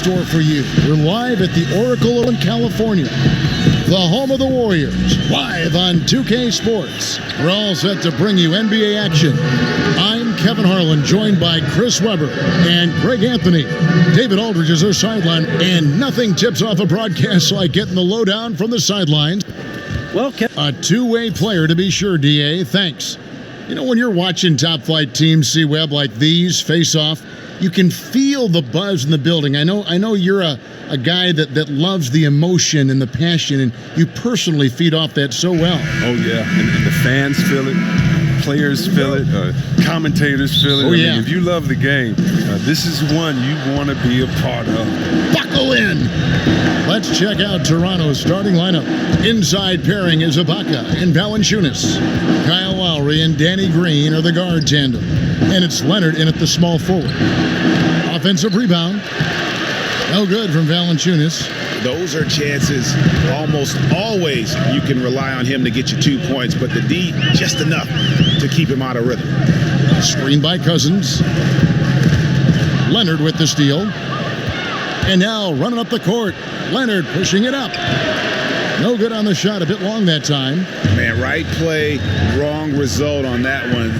store for you. We're live at the Oracle in California, the home of the Warriors, live on 2K Sports. We're all set to bring you NBA action. I'm Kevin Harlan, joined by Chris Webber and Greg Anthony. David Aldridge is our sideline, and nothing tips off a broadcast like getting the lowdown from the sidelines. Well, a two-way player to be sure, DA. Thanks. You know, when you're watching top-flight teams, C-Web, like these face off, you can feel the buzz in the building. I know you're a guy that loves the emotion and the passion, and you personally feed off that so well. Oh, yeah. And the fans feel it. Players feel it. Commentators feel it. Oh, yeah. I mean, if you love the game, this is one you want to be a part of. Buckle in. Let's check out Toronto's starting lineup. Inside pairing is Ibaka and Valanciunas. Kyle Lowry and Danny Green are the guard tandem. And it's Leonard in at the small forward. Offensive rebound. No good from Valanciunas. Those are chances almost always you can rely on him to get you 2 points, but the D just enough to keep him out of rhythm. Screen by Cousins. Leonard with the steal. And now running up the court. Leonard pushing it up. No good on the shot. A bit long that time. Man, right play, wrong result on that one.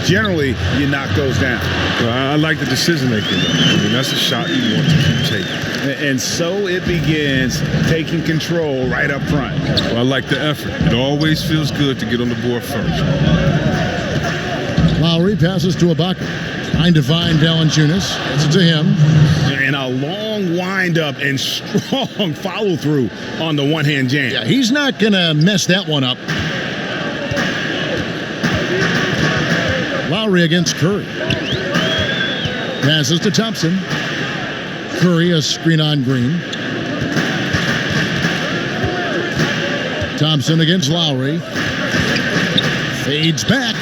Generally, you knock those down. I like the decision making. I mean, that's a shot you want to keep taking. And so it begins, taking control right up front. Well, I like the effort. It always feels good to get on the board first. Lowry passes to Ibaka. Trying to find Valanciunas. Gets it to him. And a long windup and strong follow-through on the one-hand jam. Yeah, he's not going to mess that one up. Lowry against Curry. Passes to Thompson. Curry, a screen on Green. Thompson against Lowry. Fades back.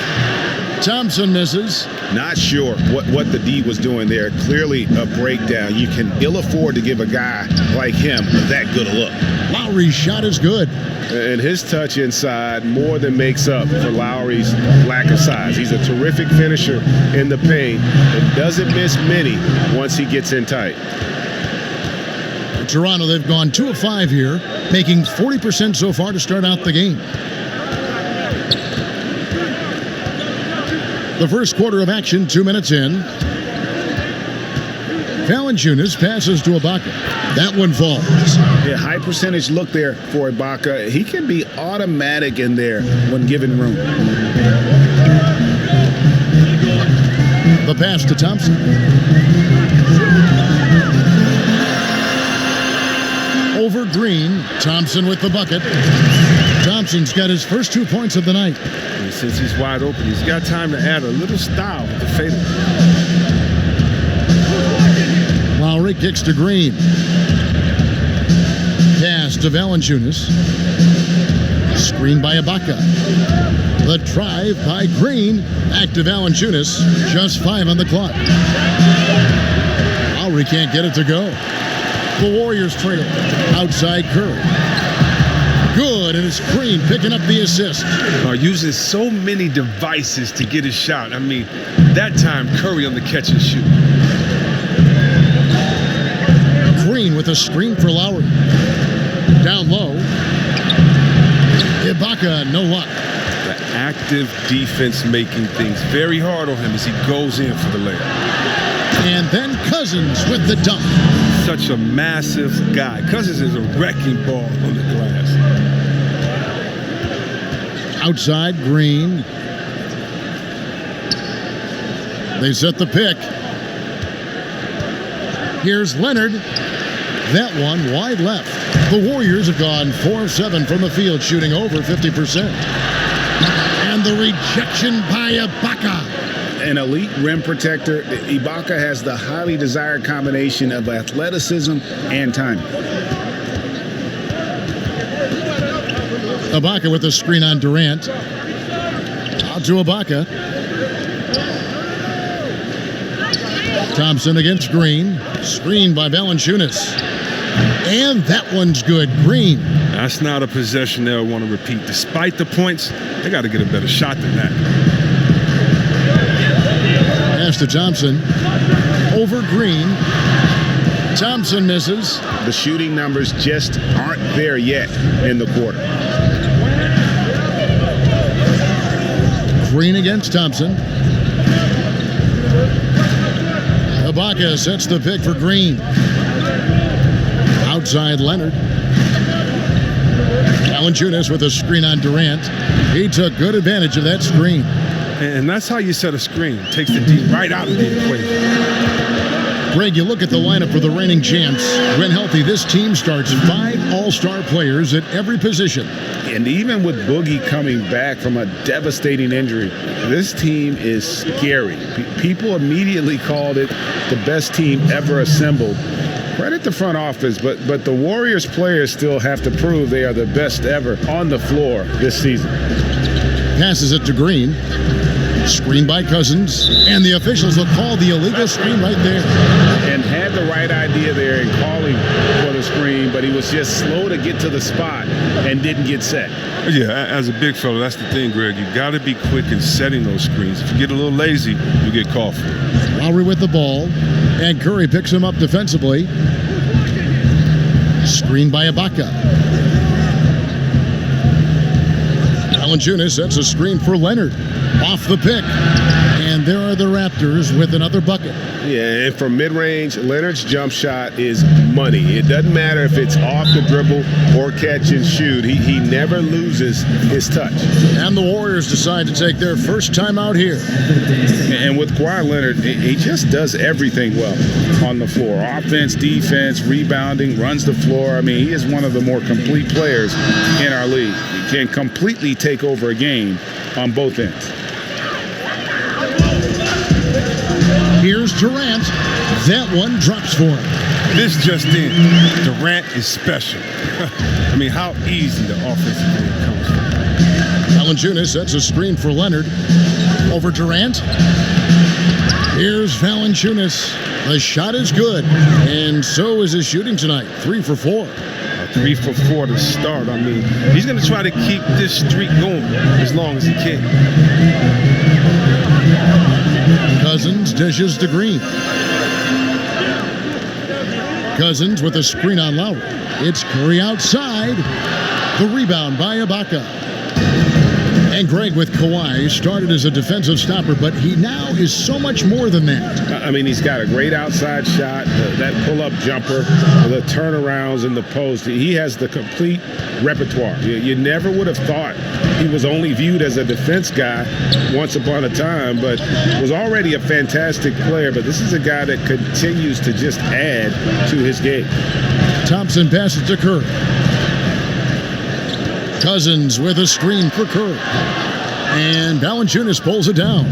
Thompson misses. Not sure what the D was doing there. Clearly a breakdown. You can ill afford to give a guy like him that good a look. Lowry's shot is good. And his touch inside more than makes up for Lowry's lack of size. He's a terrific finisher in the paint and doesn't miss many once he gets in tight. For Toronto, they've gone 2 of 5 here, making 40% so far to start out the game. The first quarter of action, 2 minutes in. Valanciunas passes to Ibaka. That one falls. Yeah, high percentage look there for Ibaka. He can be automatic in there when given room. The pass to Thompson. Over Green. Thompson with the bucket. Thompson's got his first 2 points of the night. And since he's wide open, he's got time to add a little style with the fadeaway. Lowry kicks to Green. Pass to Valanciunas. Screen by Ibaka. The drive by Green. Back to Valanciunas. Just 5 on the clock. Lowry can't get it to go. The Warriors trail. Outside Curry. Good, and it's Green picking up the assist. Using so many devices to get his shot. I mean, that time Curry on the catch and shoot. Green with a screen for Lowry. Down low. Ibaka, no luck. The active defense making things very hard on him as he goes in for the layup. And then Cousins with the dunk. Such a massive guy. Cousins is a wrecking ball on the glass. Outside, Green. They set the pick. Here's Leonard. That one wide left. The Warriors have gone 4 of 7 from the field, shooting over 50%. And the rejection by Ibaka. An elite rim protector. Ibaka has the highly desired combination of athleticism and timing. Ibaka with a screen on Durant. Out to Ibaka. Thompson against Green. Screen by Valanciunas. And that one's good. Green. That's not a possession they'll want to repeat. Despite the points, they got to get a better shot than that. Pass to Thompson. Over Green. Thompson misses. The shooting numbers just aren't there yet in the quarter. Green against Thompson. Ibaka sets the pick for Green. Outside Leonard. Valanciunas with a screen on Durant. He took good advantage of that screen. And that's how you set a screen. Takes the D right out of the equation. Greg, you look at the lineup for the reigning champs. When healthy, this team starts 5 all-star players at every position. And even with Boogie coming back from a devastating injury, this team is scary. People immediately called it the best team ever assembled. Credit the front office, but the Warriors players still have to prove they are the best ever on the floor this season. Passes it to Green. Screen by Cousins. And the officials will call the illegal screen right there. And had the right idea there in calling for the screen, but he was just slow to get to the spot and didn't get set. Yeah, as a big fella, that's the thing, Greg. You got to be quick in setting those screens. If you get a little lazy, you get called for it. Lowry with the ball. And Curry picks him up defensively. Screen by Ibaka. Valanciunas sets a screen for Leonard. Off the pick. And there are the Raptors with another bucket. Yeah, and from mid-range, Leonard's jump shot is money. It doesn't matter if it's off the dribble or catch and shoot. He never loses his touch. And the Warriors decide to take their first time out here. And with Kawhi Leonard, he just does everything well on the floor. Offense, defense, rebounding, runs the floor. I mean, he is one of the more complete players in our league. He can completely take over a game on both ends. Here's Durant. That one drops for him. This just in. Durant is special. I mean, how easy the offensive game comes from. Valanciunas sets a screen for Leonard. Over Durant. Here's Valanciunas. The shot is good. And so is his shooting tonight. 3 for 4. 3 for 4 to start. I mean, he's going to try to keep this streak going as long as he can. Cousins dishes to Green. Cousins with a screen on Lowry. It's Curry outside. The rebound by Ibaka. And Greg with Kawhi started as a defensive stopper, but he now is so much more than that. I mean, he's got a great outside shot, that pull-up jumper, the turnarounds in the post. He has the complete repertoire. You never would have thought he was only viewed as a defense guy once upon a time, but was already a fantastic player. But this is a guy that continues to just add to his game. Thompson passes to Curry. Cousins with a screen for Curry. And Valanciunas pulls it down.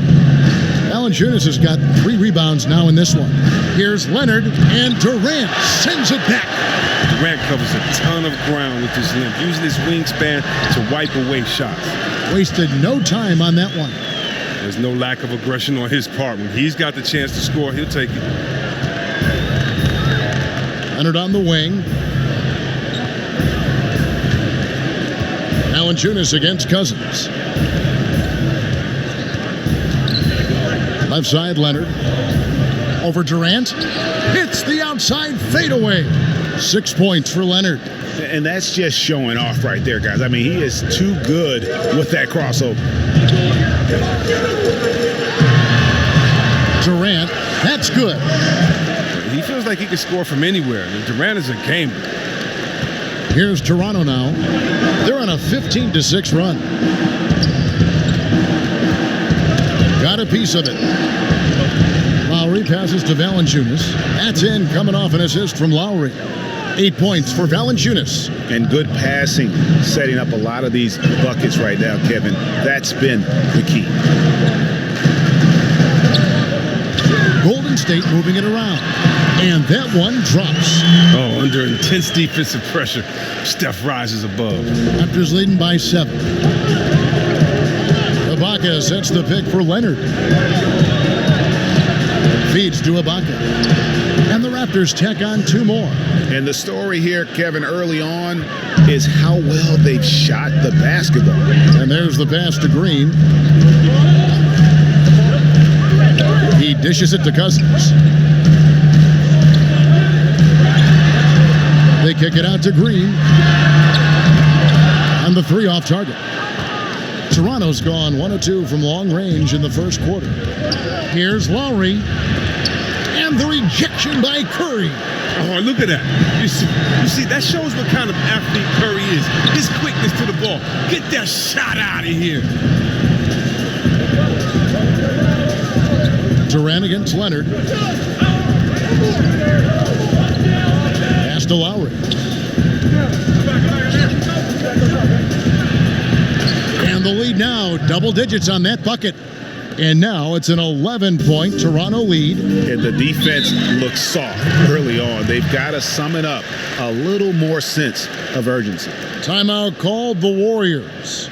Valanciunas has got 3 rebounds now in this one. Here's Leonard, and Durant sends it back. Durant covers a ton of ground with his length, using his wingspan to wipe away shots. Wasted no time on that one. There's no lack of aggression on his part. When he's got the chance to score, he'll take it. Leonard on the wing. Valanciunas against Cousins. Left side, Leonard. Over Durant. Hits the outside fadeaway. 6 points for Leonard. And that's just showing off right there, guys. I mean, he is too good with that crossover. Durant, that's good. He feels like he can score from anywhere. Durant is a gamer. Here's Toronto now. They're on a 15-6 run. Got a piece of it. Lowry passes to Valanciunas. That's in, coming off an assist from Lowry. 8 points for Valanciunas. And good passing, setting up a lot of these buckets right now, Kevin. That's been the key. Golden State moving it around. And that one drops. Oh, under intense defensive pressure, Steph rises above. Raptors leading by 7. Ibaka sets the pick for Leonard. Feeds to Ibaka. And the Raptors tack on 2 more. And the story here, Kevin, early on is how well they've shot the basketball. And there's the pass to Green. He dishes it to Cousins. kick it out to Green. And the 3 off target. Toronto's gone 1 of 2 from long range in the first quarter. Here's Lowry. And the rejection by Curry. Oh, look at that. You see, that shows what kind of athlete Curry is. His quickness to the ball. Get that shot out of here. Durant against Leonard. Pass to Lowry. And the lead now, double digits on that bucket. And now it's an 11-point Toronto lead. And the defense looks soft early on. They've got to sum it up. A little more sense of urgency. Timeout called the Warriors.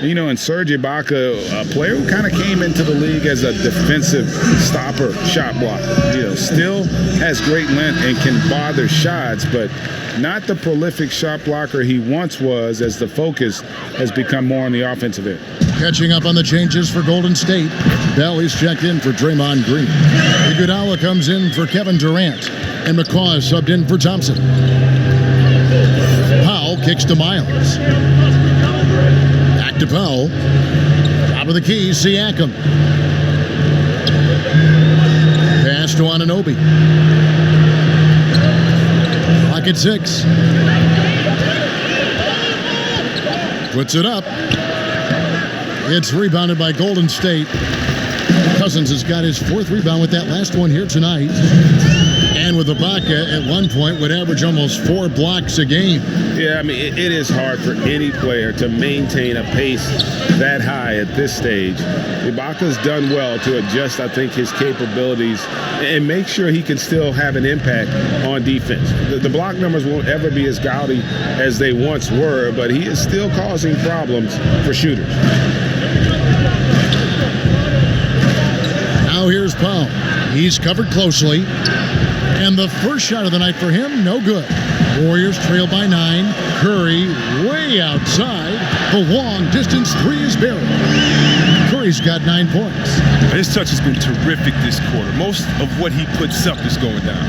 You know, and Serge Ibaka, a player who kind of came into the league as a defensive stopper, shot blocker. You know, still has great length and can bother shots, but not the prolific shot blocker he once was, as the focus has become more on the offensive end. Catching up on the changes for Golden State. Belly's checked in for Draymond Green. Iguodala comes in for Kevin Durant. And McCaw is subbed in for Thompson. Powell kicks to Miles. Back to Powell. Top of the key, Siakam. Pass to Anunoby. Clock at 6. Puts it up. It's rebounded by Golden State. Cousins has got his 4th rebound with that last one here tonight. And with Ibaka at one point would average almost 4 blocks a game. Yeah, I mean, it is hard for any player to maintain a pace that high at this stage. Ibaka's done well to adjust, I think, his capabilities and make sure he can still have an impact on defense. The block numbers won't ever be as gaudy as they once were, but he is still causing problems for shooters. Now here's Powell. He's covered closely. And the first shot of the night for him, no good. Warriors trail by 9. Curry way outside. The long distance 3 is buried. Curry's got 9 points. His touch has been terrific this quarter. Most of what he puts up is going down.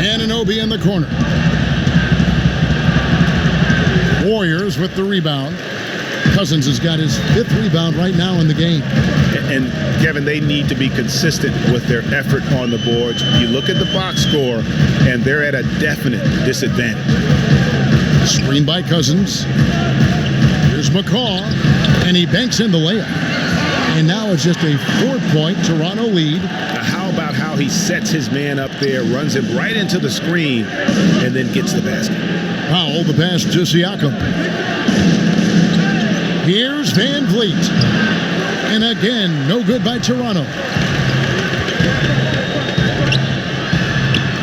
Anunoby in the corner. Warriors with the rebound. Cousins has got his 5th rebound right now in the game. And Kevin, they need to be consistent with their effort on the boards. You look at the box score, and they're at a definite disadvantage. Screen by Cousins. Here's McCaw, and he banks in the layup. And now it's just a 4-point Toronto lead. Now, how about how he sets his man up there, runs him right into the screen, and then gets the basket. Powell, the pass to Siakam. Here's Van Vliet. And again, no good by Toronto.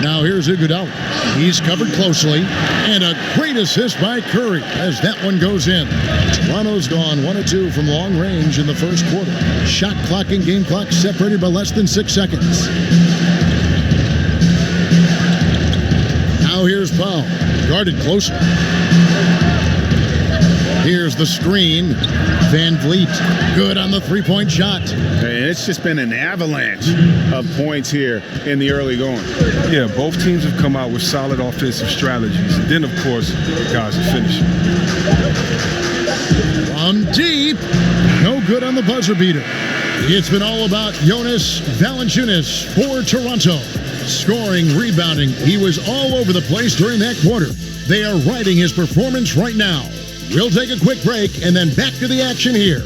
Now here's Iguodala. He's covered closely. And a great assist by Curry as that one goes in. Toronto's gone 1 of 2 from long range in the first quarter. Shot clock and game clock separated by less than 6 seconds. Now here's Powell. Guarded closely. Here's the screen. Van Vliet, good on the 3-point shot. And it's just been an avalanche of points here in the early going. Yeah, both teams have come out with solid offensive strategies. And then, of course, guys are finishing. From deep, no good on the buzzer beater. It's been all about Jonas Valanciunas for Toronto. Scoring, rebounding, he was all over the place during that quarter. They are riding his performance right now. We'll take a quick break and then back to the action here.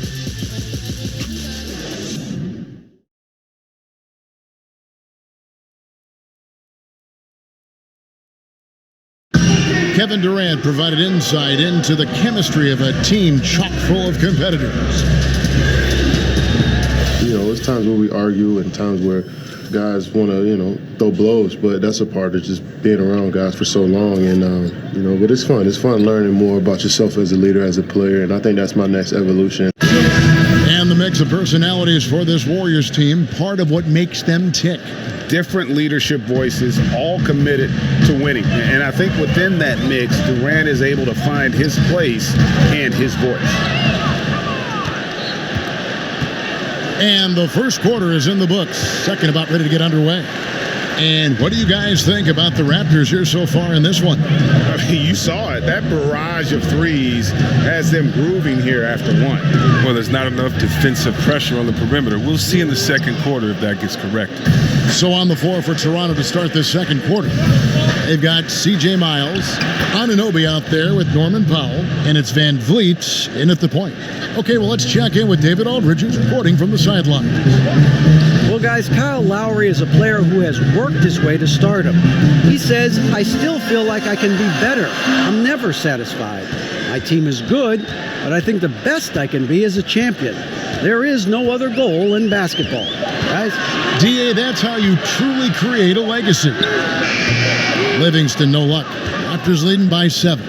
Kevin Durant provided insight into the chemistry of a team chock full of competitors. You know, there's times where we argue and times where guys want to, throw blows, but that's a part of just being around guys for so long. And, but it's fun. It's fun learning more about yourself as a leader, as a player, and I think that's my next evolution. And the mix of personalities for this Warriors team, part of what makes them tick. Different leadership voices, all committed to winning. And I think within that mix, Durant is able to find his place and his voice. And the first quarter is in the books. Second about ready to get underway. And what do you guys think about the Raptors here so far in this one? I mean, you saw it. That barrage of threes has them grooving here after one. Well, there's not enough defensive pressure on the perimeter. We'll see in the second quarter if that gets corrected. So on the floor for Toronto to start this second quarter, they've got C.J. Miles, Anunoby out there with Norman Powell, and it's Van Vliet in at the point. Okay, well, let's check in with David Aldridge, who's reporting from the sideline. Well, guys, Kyle Lowry is a player who has worked his way to stardom. He says, I still feel like I can be better. I'm never satisfied. My team is good, but I think the best I can be is a champion. There is no other goal in basketball. Guys? D.A., that's how you truly create a legacy. Livingston, no luck. Raptors leading by 7.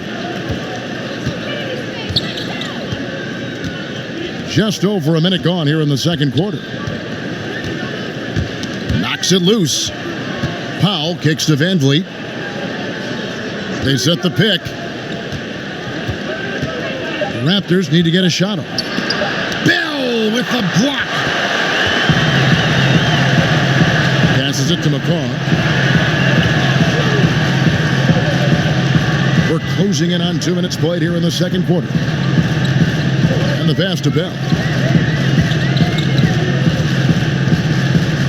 Just over a minute gone here in the second quarter. Knocks it loose. Powell kicks to Van Vliet. They set the pick. The Raptors need to get a shot on. Bell with the block. Passes it to McCaw. We're closing in on 2 minutes played here in the second quarter. And the pass to Bell.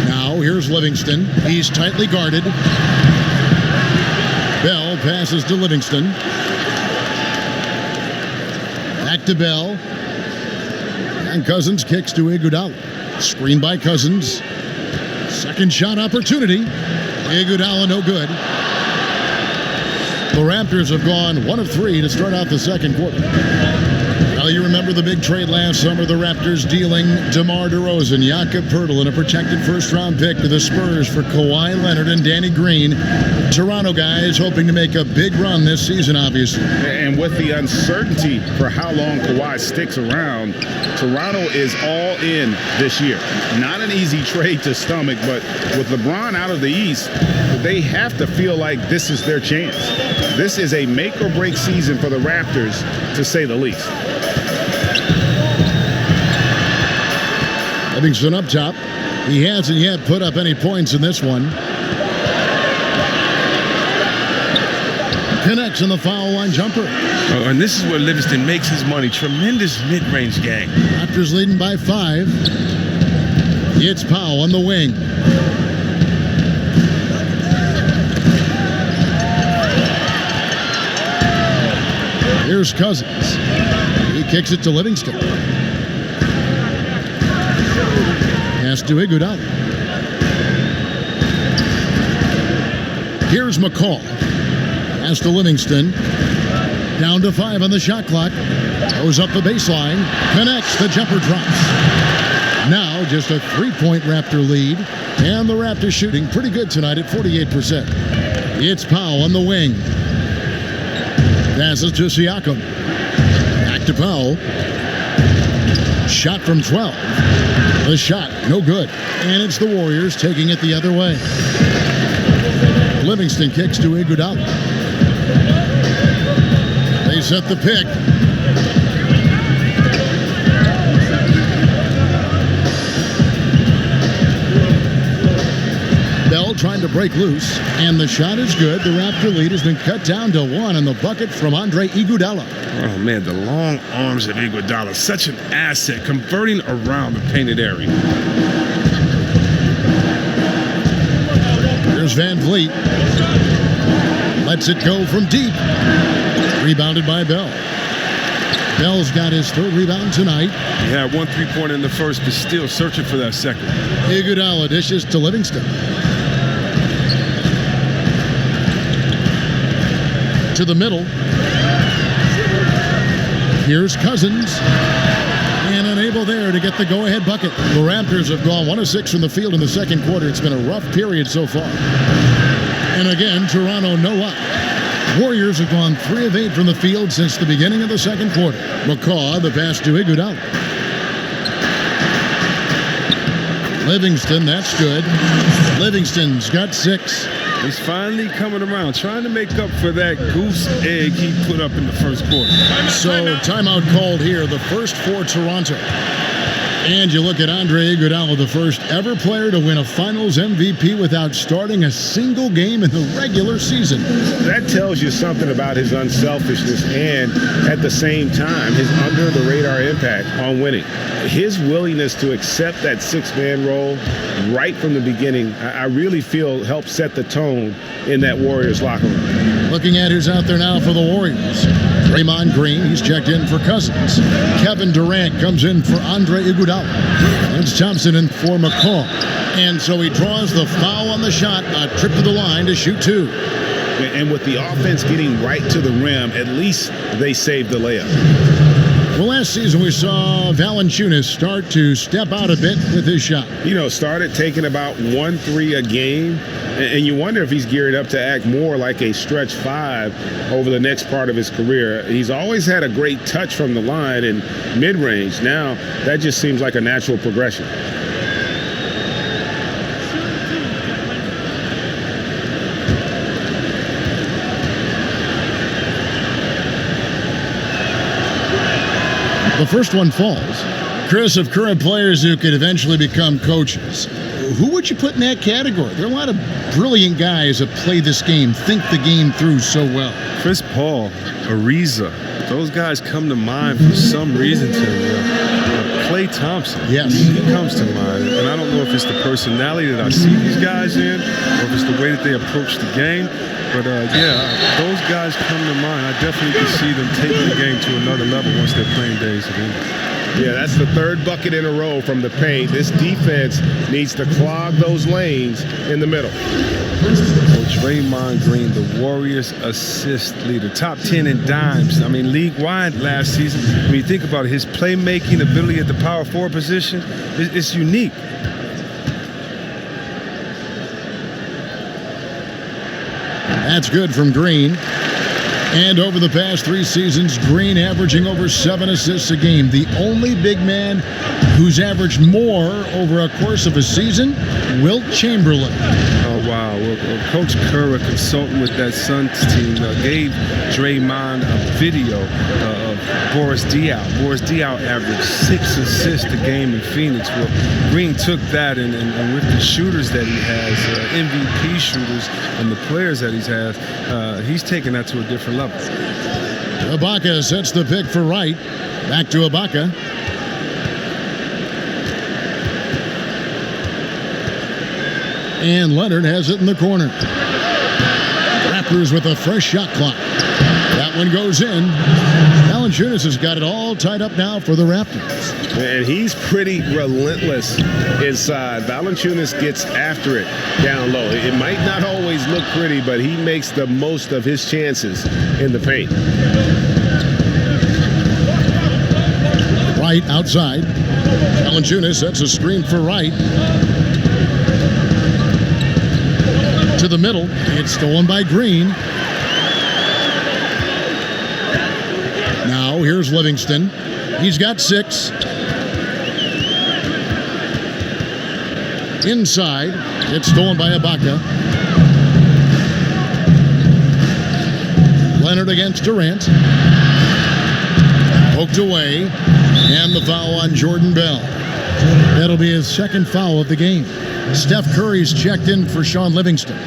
Now here's Livingston. He's tightly guarded. Bell passes to Livingston. Back to Bell. And Cousins kicks to Iguodala. Screen by Cousins. Second shot opportunity. Iguodala no good. The Raptors have gone 1 of 3 to start out the second quarter. Now you remember the big trade last summer, the Raptors dealing DeMar DeRozan, Jakob Poeltl, and a protected first-round pick to the Spurs for Kawhi Leonard and Danny Green. Toronto guys hoping to make a big run this season, obviously. And with the uncertainty for how long Kawhi sticks around, Toronto is all in this year. Not an easy trade to stomach, but with LeBron out of the East, they have to feel like this is their chance. This is a make-or-break season for the Raptors, to say the least. Livingston up top. He hasn't yet put up any points in this one. Connects on the foul line jumper. And this is where Livingston makes his money. Tremendous mid-range game. Raptors leading by 5. It's Powell on the wing. Here's Cousins. He kicks it to Livingston. Pass to Iguodala. Here's McCaw. Pass to Livingston. Down to 5 on the shot clock. Goes up the baseline. Connects. The jumper drops. Now just a 3-point Raptor lead. And the Raptors shooting pretty good tonight at 48%. It's Powell on the wing. Passes to Siakam. Back to Powell. Shot from 12. The shot, no good. And it's the Warriors taking it the other way. Livingston kicks to Iguodala. They set the pick. Bell trying to break loose, and the shot is good. The Raptor lead has been cut down to 1 on the bucket from Andre Iguodala. Oh, man, the long arms of Iguodala, such an asset, converting around the painted area. Here's Van Vliet. Lets it go from deep. Rebounded by Bell. Bell's got his 3rd rebound tonight. He had 1 3-pointer in the first, but still searching for that second. Iguodala dishes to Livingston. To the middle. Here's Cousins. And unable there to get the go-ahead bucket. The Raptors have gone 1 of 6 from the field in the second quarter. It's been a rough period so far. And again, Toronto no luck. Warriors have gone 3 of 8 from the field since the beginning of the second quarter. McCaw, the pass to Iguodala. Livingston, that's good. Livingston's got 6. He's finally coming around, trying to make up for that goose egg he put up in the first quarter. So timeout called here, the first for Toronto. And you look at Andre Iguodala, the first ever player to win a Finals MVP without starting a single game in the regular season. That tells you something about his unselfishness and, at the same time, his under-the-radar impact on winning. His willingness to accept that six-man role right from the beginning, I really feel helped set the tone in that Warriors locker room. Looking at who's out there now for the Warriors. Raymond Green, he's checked in for Cousins. Kevin Durant comes in for Andre Iguodala. Klay Thompson in for McCall. And so he draws the foul on the shot, a trip to the line to shoot two. And with the offense getting right to the rim, at least they saved the layup. Well, last season we saw Valanciunas start to step out a bit with his shot. You know, started taking about 1-3 a game, and you wonder if he's geared up to act more like a stretch five over the next part of his career. He's always had a great touch from the line and mid-range. Now, that just seems like a natural progression. The first one falls. Chris, of current players who could eventually become coaches, who would you put in that category? There are a lot of brilliant guys that play this game, think the game through so well. Chris Paul, Ariza, those guys come to mind for some reason to me. Klay Thompson, yes, he comes to mind. And I don't know if it's the personality that I see these guys in, or if it's the way that they approach the game. But, yeah, those guys come to mind. I definitely can see them taking the game to another level once their playing days are in. Yeah, that's the third bucket in a row from the paint. This defense needs to clog those lanes in the middle. Coach Raymond Green, the Warriors assist leader, top 10 in dimes. I mean, league-wide last season. When you think about his playmaking ability at the power forward position, it's unique. That's good from Green. And over the past 3 seasons, Green averaging over 7 assists a game. The only big man who's averaged more over a course of a season, Wilt Chamberlain. Oh, wow. Well, Coach Kerr, a consultant with that Suns team, gave Draymond a video of Boris Diaw. Boris Diaw averaged 6 assists a game in Phoenix. Well, Green took that and with the shooters that he has, MVP shooters, and the players that he has, he's taken that to a different level. Ibaka sets the pick for Wright. Back to Ibaka. And Leonard has it in the corner. Raptors with a fresh shot clock. That one goes in. Valanciunas has got it all tied up now for the Raptors. And he's pretty relentless inside. Valanciunas gets after it down low. It might not always look pretty, but he makes the most of his chances in the paint. Wright outside. Valanciunas sets a screen for Wright. To the middle. It's stolen by Green. Now here's Livingston. He's got 6. Inside. It's stolen by Ibaka. Leonard against Durant. Poked away. And the foul on Jordan Bell. That'll be his second foul of the game. Steph Curry's checked in for Sean Livingston.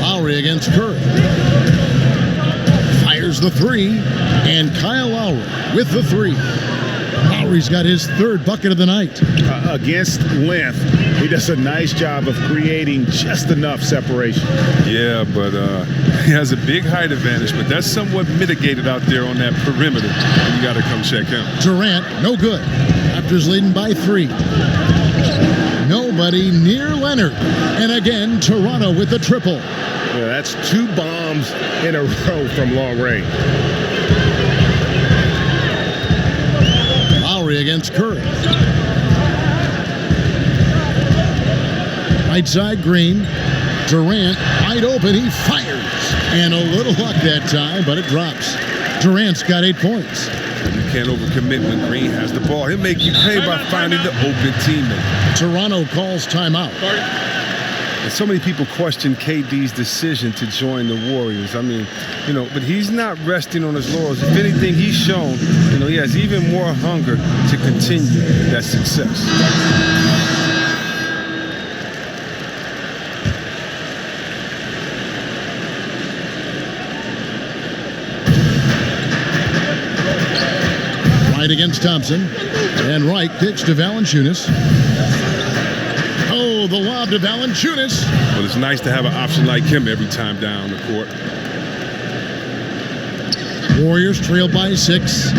Lowry against Curry. Fires the 3, and Kyle Lowry with the 3. Lowry's got his 3rd bucket of the night. Against length, he does a nice job of creating just enough separation. Yeah, but he has a big height advantage, but that's somewhat mitigated out there on that perimeter. You got to come check him. Durant, no good. Raptors leading by 3. Nobody near Leonard. And again, Toronto with the triple. Yeah, that's 2 bombs in a row from long range. Lowry against Curry. Right side, Green. Durant, wide open, he fires. And a little luck that time, but it drops. Durant's got 8 points. You can't overcommit when Green has the ball. He'll make you pay by finding the open teammate. Toronto calls timeout. And so many people question KD's decision to join the Warriors. I mean, but he's not resting on his laurels. If anything, he's shown, he has even more hunger to continue that success. Right against Thompson. And Wright kicks to Valanciunas. Oh, the lob to Valanciunas. Well, it's nice to have an option like him every time down the court. Warriors trail by 6.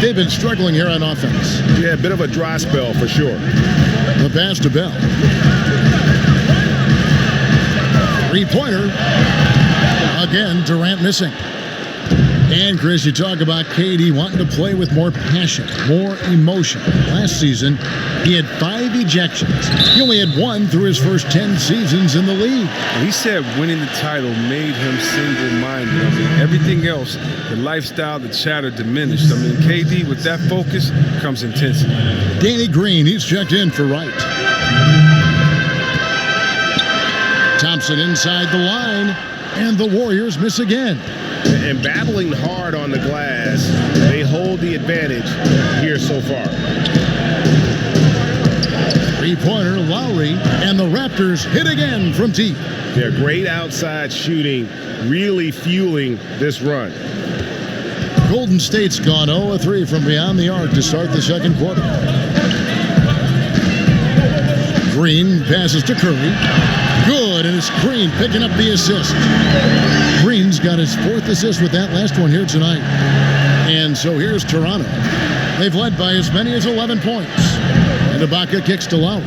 They've been struggling here on offense. Yeah, a bit of a dry spell for sure. The pass to Bell. Three-pointer. Again, Durant missing. And, Chris, you talk about KD wanting to play with more passion, more emotion. Last season, he had 5 ejections. He only had 1 through his first 10 seasons in the league. He said winning the title made him single-minded. I mean, everything else, the lifestyle, the chatter diminished. I mean, KD, with that focus, comes intensity. Danny Green, he's checked in for Wright. Thompson inside the line, and the Warriors miss again. And battling hard on the glass, they hold the advantage here so far. Three-pointer, Lowry, and the Raptors hit again from deep. They're great outside shooting, really fueling this run. Golden State's gone 0-3 from beyond the arc to start the second quarter. Green passes to Curry. Good, and it's Green picking up the assist. Green's got his 4th assist with that last one here tonight. And so here's Toronto. They've led by as many as 11 points. And Ibaka kicks to Lowry.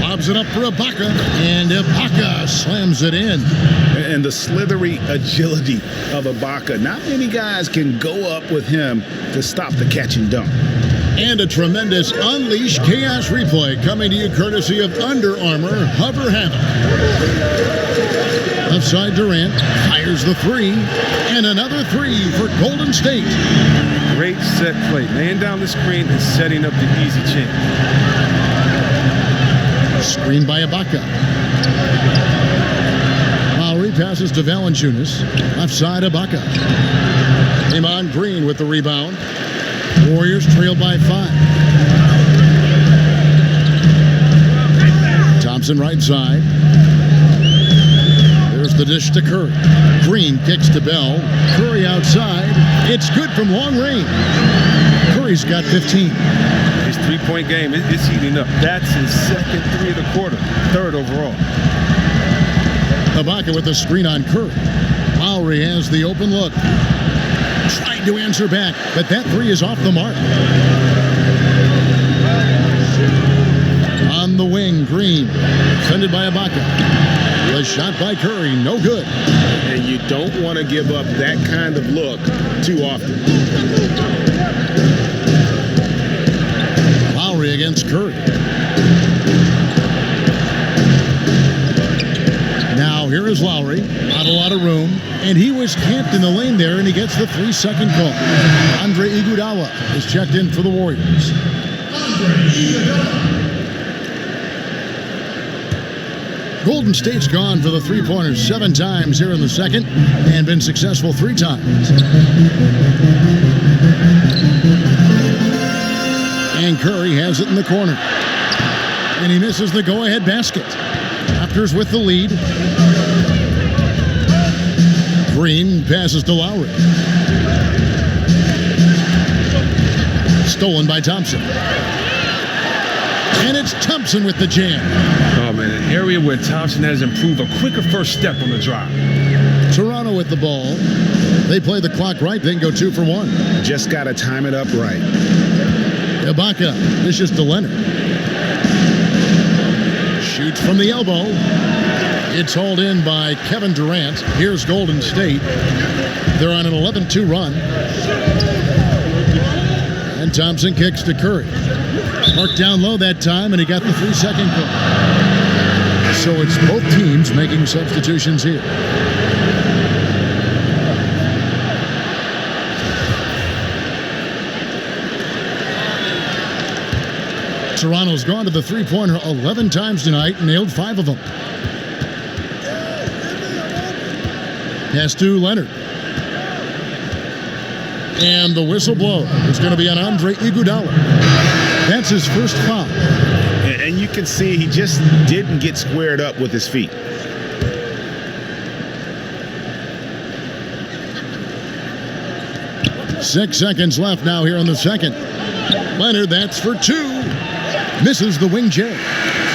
Lobs it up for Ibaka, and Ibaka slams it in. And the slithery agility of Ibaka. Not many guys can go up with him to stop the catch and dunk. And a tremendous Unleash Chaos replay coming to you courtesy of Under Armour Hover Hammock. Left side Durant fires the 3, and another 3 for Golden State. Great set play, laying down the screen and setting up the easy chance. Screen by Ibaka. Lowry passes to Valanciunas. Left side Ibaka. Raymond Green with the rebound. Warriors trail by 5. Thompson right side. There's the dish to Curry. Green kicks to Bell. Curry outside. It's good from long range. Curry's got 15. His three-point game is heating up. That's his second 3 of the quarter, 3rd overall. Ibaka with the screen on Curry. Lowry has the open look. Tried to answer back, but that 3 is off the mark. On the wing, Green, defended by Ibaka. The shot by Curry, no good. And you don't want to give up that kind of look too often. Lowry against Curry. Now here is Lowry, not a lot of room, and he was camped in the lane there, and he gets the 3-second call. Andre Iguodala is checked in for the Warriors. Golden State's gone for the three-pointers 7 times here in the second, and been successful 3 times. And Curry has it in the corner, and he misses the go-ahead basket. Raptors with the lead. Green passes to Lowry. Stolen by Thompson. And it's Thompson with the jam. Oh, man, an area where Thompson has improved, a quicker first step on the drive. Toronto with the ball. They play the clock right, then go 2 for 1. Just got to time it up right. Ibaka dishes to Leonard. Shoots from the elbow. It's hauled in by Kevin Durant. Here's Golden State. They're on an 11-2 run. And Thompson kicks to Curry. Marked down low that time, and he got the 3-second call. So it's both teams making substitutions here. Toronto's gone to the three-pointer 11 times tonight and nailed 5 of them. Pass to Leonard. And the whistle blow is going to be on Andre Iguodala. That's his first foul. And you can see he just didn't get squared up with his feet. Six seconds left now here in the second. Leonard, that's for 2. Misses the wing J.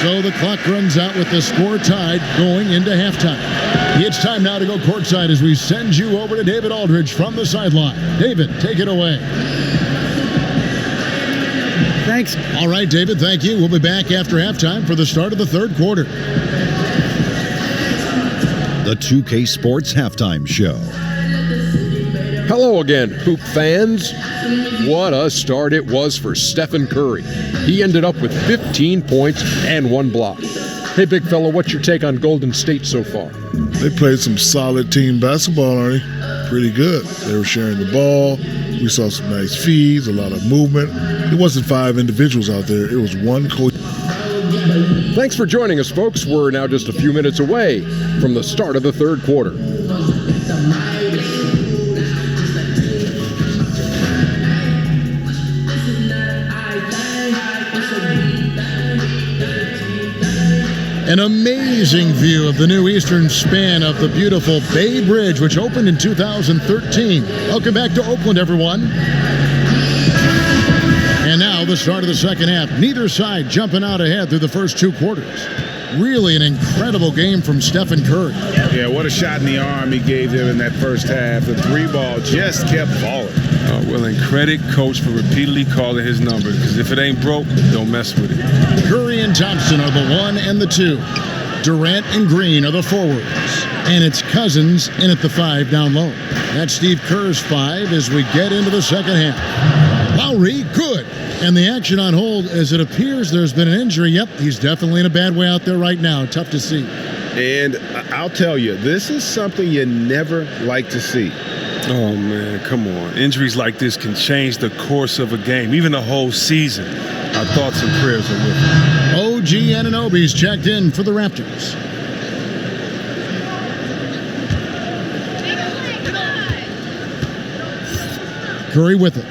So the clock runs out with the score tied going into halftime. It's time now to go courtside as we send you over to David Aldridge from the sideline. David, take it away. Thanks. All right, David, thank you. We'll be back after halftime for the start of the third quarter. The 2K Sports Halftime Show. Hello again, Hoop fans. What a start it was for Stephen Curry. He ended up with 15 points and 1 block. Hey, big fella, what's your take on Golden State so far? They played some solid team basketball, Arnie. Pretty good. They were sharing the ball. We saw some nice feeds, a lot of movement. It wasn't 5 individuals out there. It was one coach. Thanks for joining us, folks. We're now just a few minutes away from the start of the third quarter. An amazing view of the new eastern span of the beautiful Bay Bridge, which opened in 2013. Welcome back to Oakland, everyone. And now the start of the second half. Neither side jumping out ahead through the first 2 quarters. Really an incredible game from Stephen Curry. Yeah, what a shot in the arm he gave them in that first half. The 3-ball just kept falling. Well, and credit Coach for repeatedly calling his number, because if it ain't broke, don't mess with it. Curry and Thompson are the 1 and the 2. Durant and Green are the forwards. And it's Cousins in at the 5 down low. That's Steve Kerr's 5 as we get into the second half. Lowry, good. And the action on hold as it appears there's been an injury. Yep, he's definitely in a bad way out there right now. Tough to see. And I'll tell you, this is something you never like to see. Oh, man, come on. Injuries like this can change the course of a game, even the whole season. Our thoughts and prayers are with him. OG Anunoby's checked in for the Raptors. Curry with it.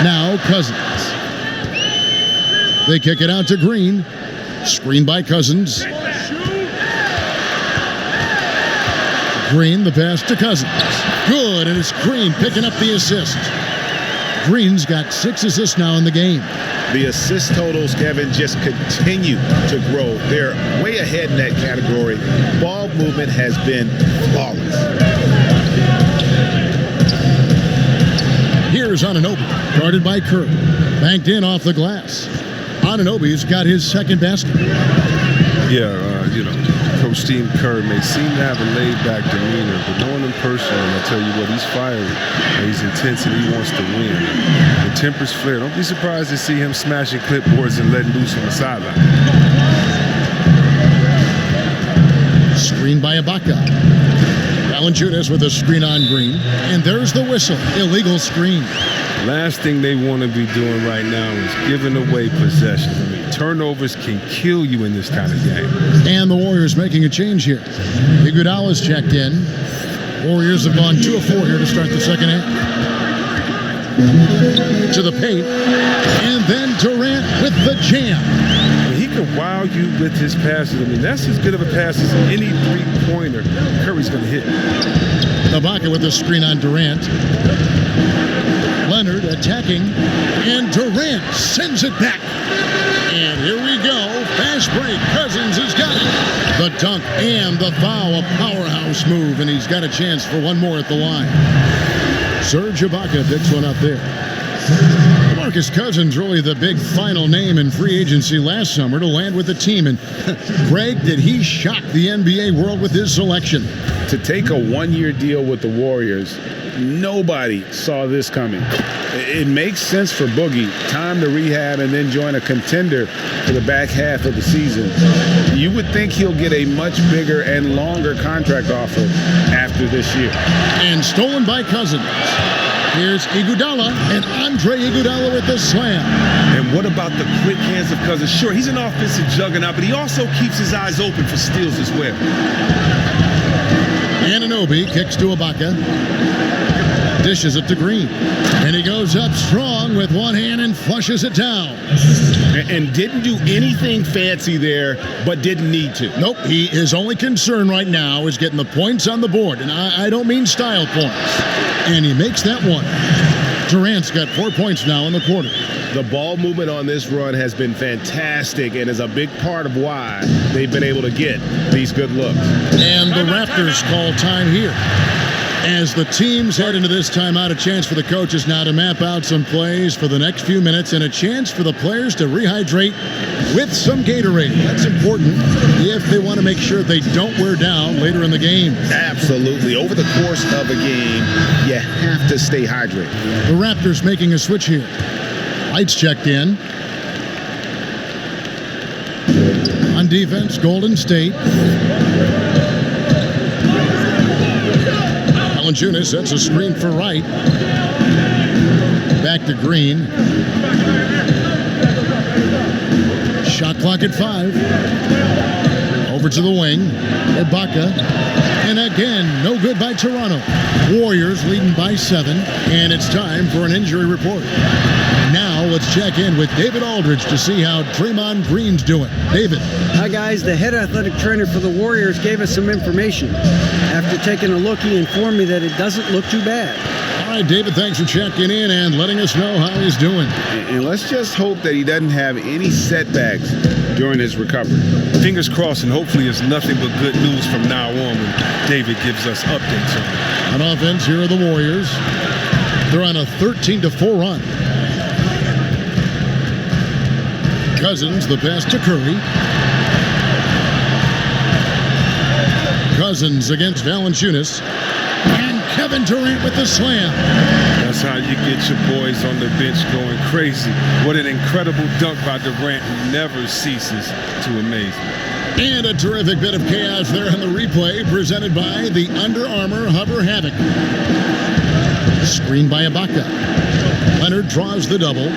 Now Cousins. They kick it out to Green. Screen by Cousins. Green, the pass to Cousins. Good, and it's Green picking up the assist. Green's got 6 assists now in the game. The assist totals, Kevin, just continue to grow. They're way ahead in that category. Ball movement has been flawless. Here's Anunoby, guarded by Curry. Banked in off the glass. Anunoby's got his second basket. Yeah, Coach Steve Kerr may seem to have a laid-back demeanor, but knowing him personally, I tell you what, he's fiery, and he's intense, and he wants to win. The temper's flare. Don't be surprised to see him smashing clipboards and letting loose on the sideline. Screen by Ibaka. Valanciunas with a screen on Green, and there's the whistle. Illegal screen. Last thing they want to be doing right now is giving away possession. I mean, turnovers can kill you in this kind of game. And the Warriors making a change here. Iguodala's checked in. Warriors have gone 2 of 4 here to start the second half. To the paint. And then Durant with the jam. I mean, he can wow you with his passes. I mean, that's as good of a pass as any three-pointer Curry's going to hit. Ibaka with the screen on Durant. Leonard attacking, and Durant sends it back. And here we go. Fast break. Cousins has got it. The dunk and the foul. A powerhouse move, and he's got a chance for one more at the line. Serge Ibaka picks one up there. Marcus Cousins, really the big final name in free agency last summer to land with the team. And Greg, did he shock the NBA world with his selection? To take a 1-year deal with the Warriors, nobody saw this coming. It makes sense for Boogie. Time to rehab and then join a contender for the back half of the season. You would think he'll get a much bigger and longer contract offer after this year. And stolen by Cousins. Here's Iguodala, and Andre Iguodala with the slam. And what about the quick hands of Cousins? Sure, he's an offensive juggernaut, but he also keeps his eyes open for steals as well. Anunoby kicks to Ibaka. Dishes it to Green. And he goes up strong with one hand and flushes it down. And didn't do anything fancy there, but didn't need to. Nope, his only concern right now is getting the points on the board. And I don't mean style points. And he makes that one. Durant's got 4 points now in the quarter. The ball movement on this run has been fantastic and is a big part of why they've been able to get these good looks. And the Raptors call time here. As the teams head into this timeout, a chance for the coaches now to map out some plays for the next few minutes and a chance for the players to rehydrate with some Gatorade. That's important if they want to make sure they don't wear down later in the game. Absolutely. Over the course of a game, you have to stay hydrated. The Raptors making a switch here. Lights checked in. On defense, Golden State. Valanciunas sets a screen for Wright. Back to Green. Shot clock at 5. Over to the wing. Ibaka. And again, no good by Toronto. Warriors leading by 7. And it's time for an injury report. Now let's check in with David Aldridge to see how Draymond Green's doing. David. Hi, guys. The head athletic trainer for the Warriors gave us some information. After taking a look, he informed me that it doesn't look too bad. All right, David, thanks for checking in and letting us know how he's doing. And let's just hope that he doesn't have any setbacks during his recovery. Fingers crossed, and hopefully it's nothing but good news from now on when David gives us updates on it. On offense, here are the Warriors. They're on a 13-4 run. Cousins, the pass to Curry. Cousins against Valanciunas. And Kevin Durant with the slam. That's how you get your boys on the bench going crazy. What an incredible dunk by Durant, who never ceases to amaze me. And a terrific bit of chaos there on the replay, presented by the Under Armour Hover Havoc. Screen by Ibaka. Leonard draws the double.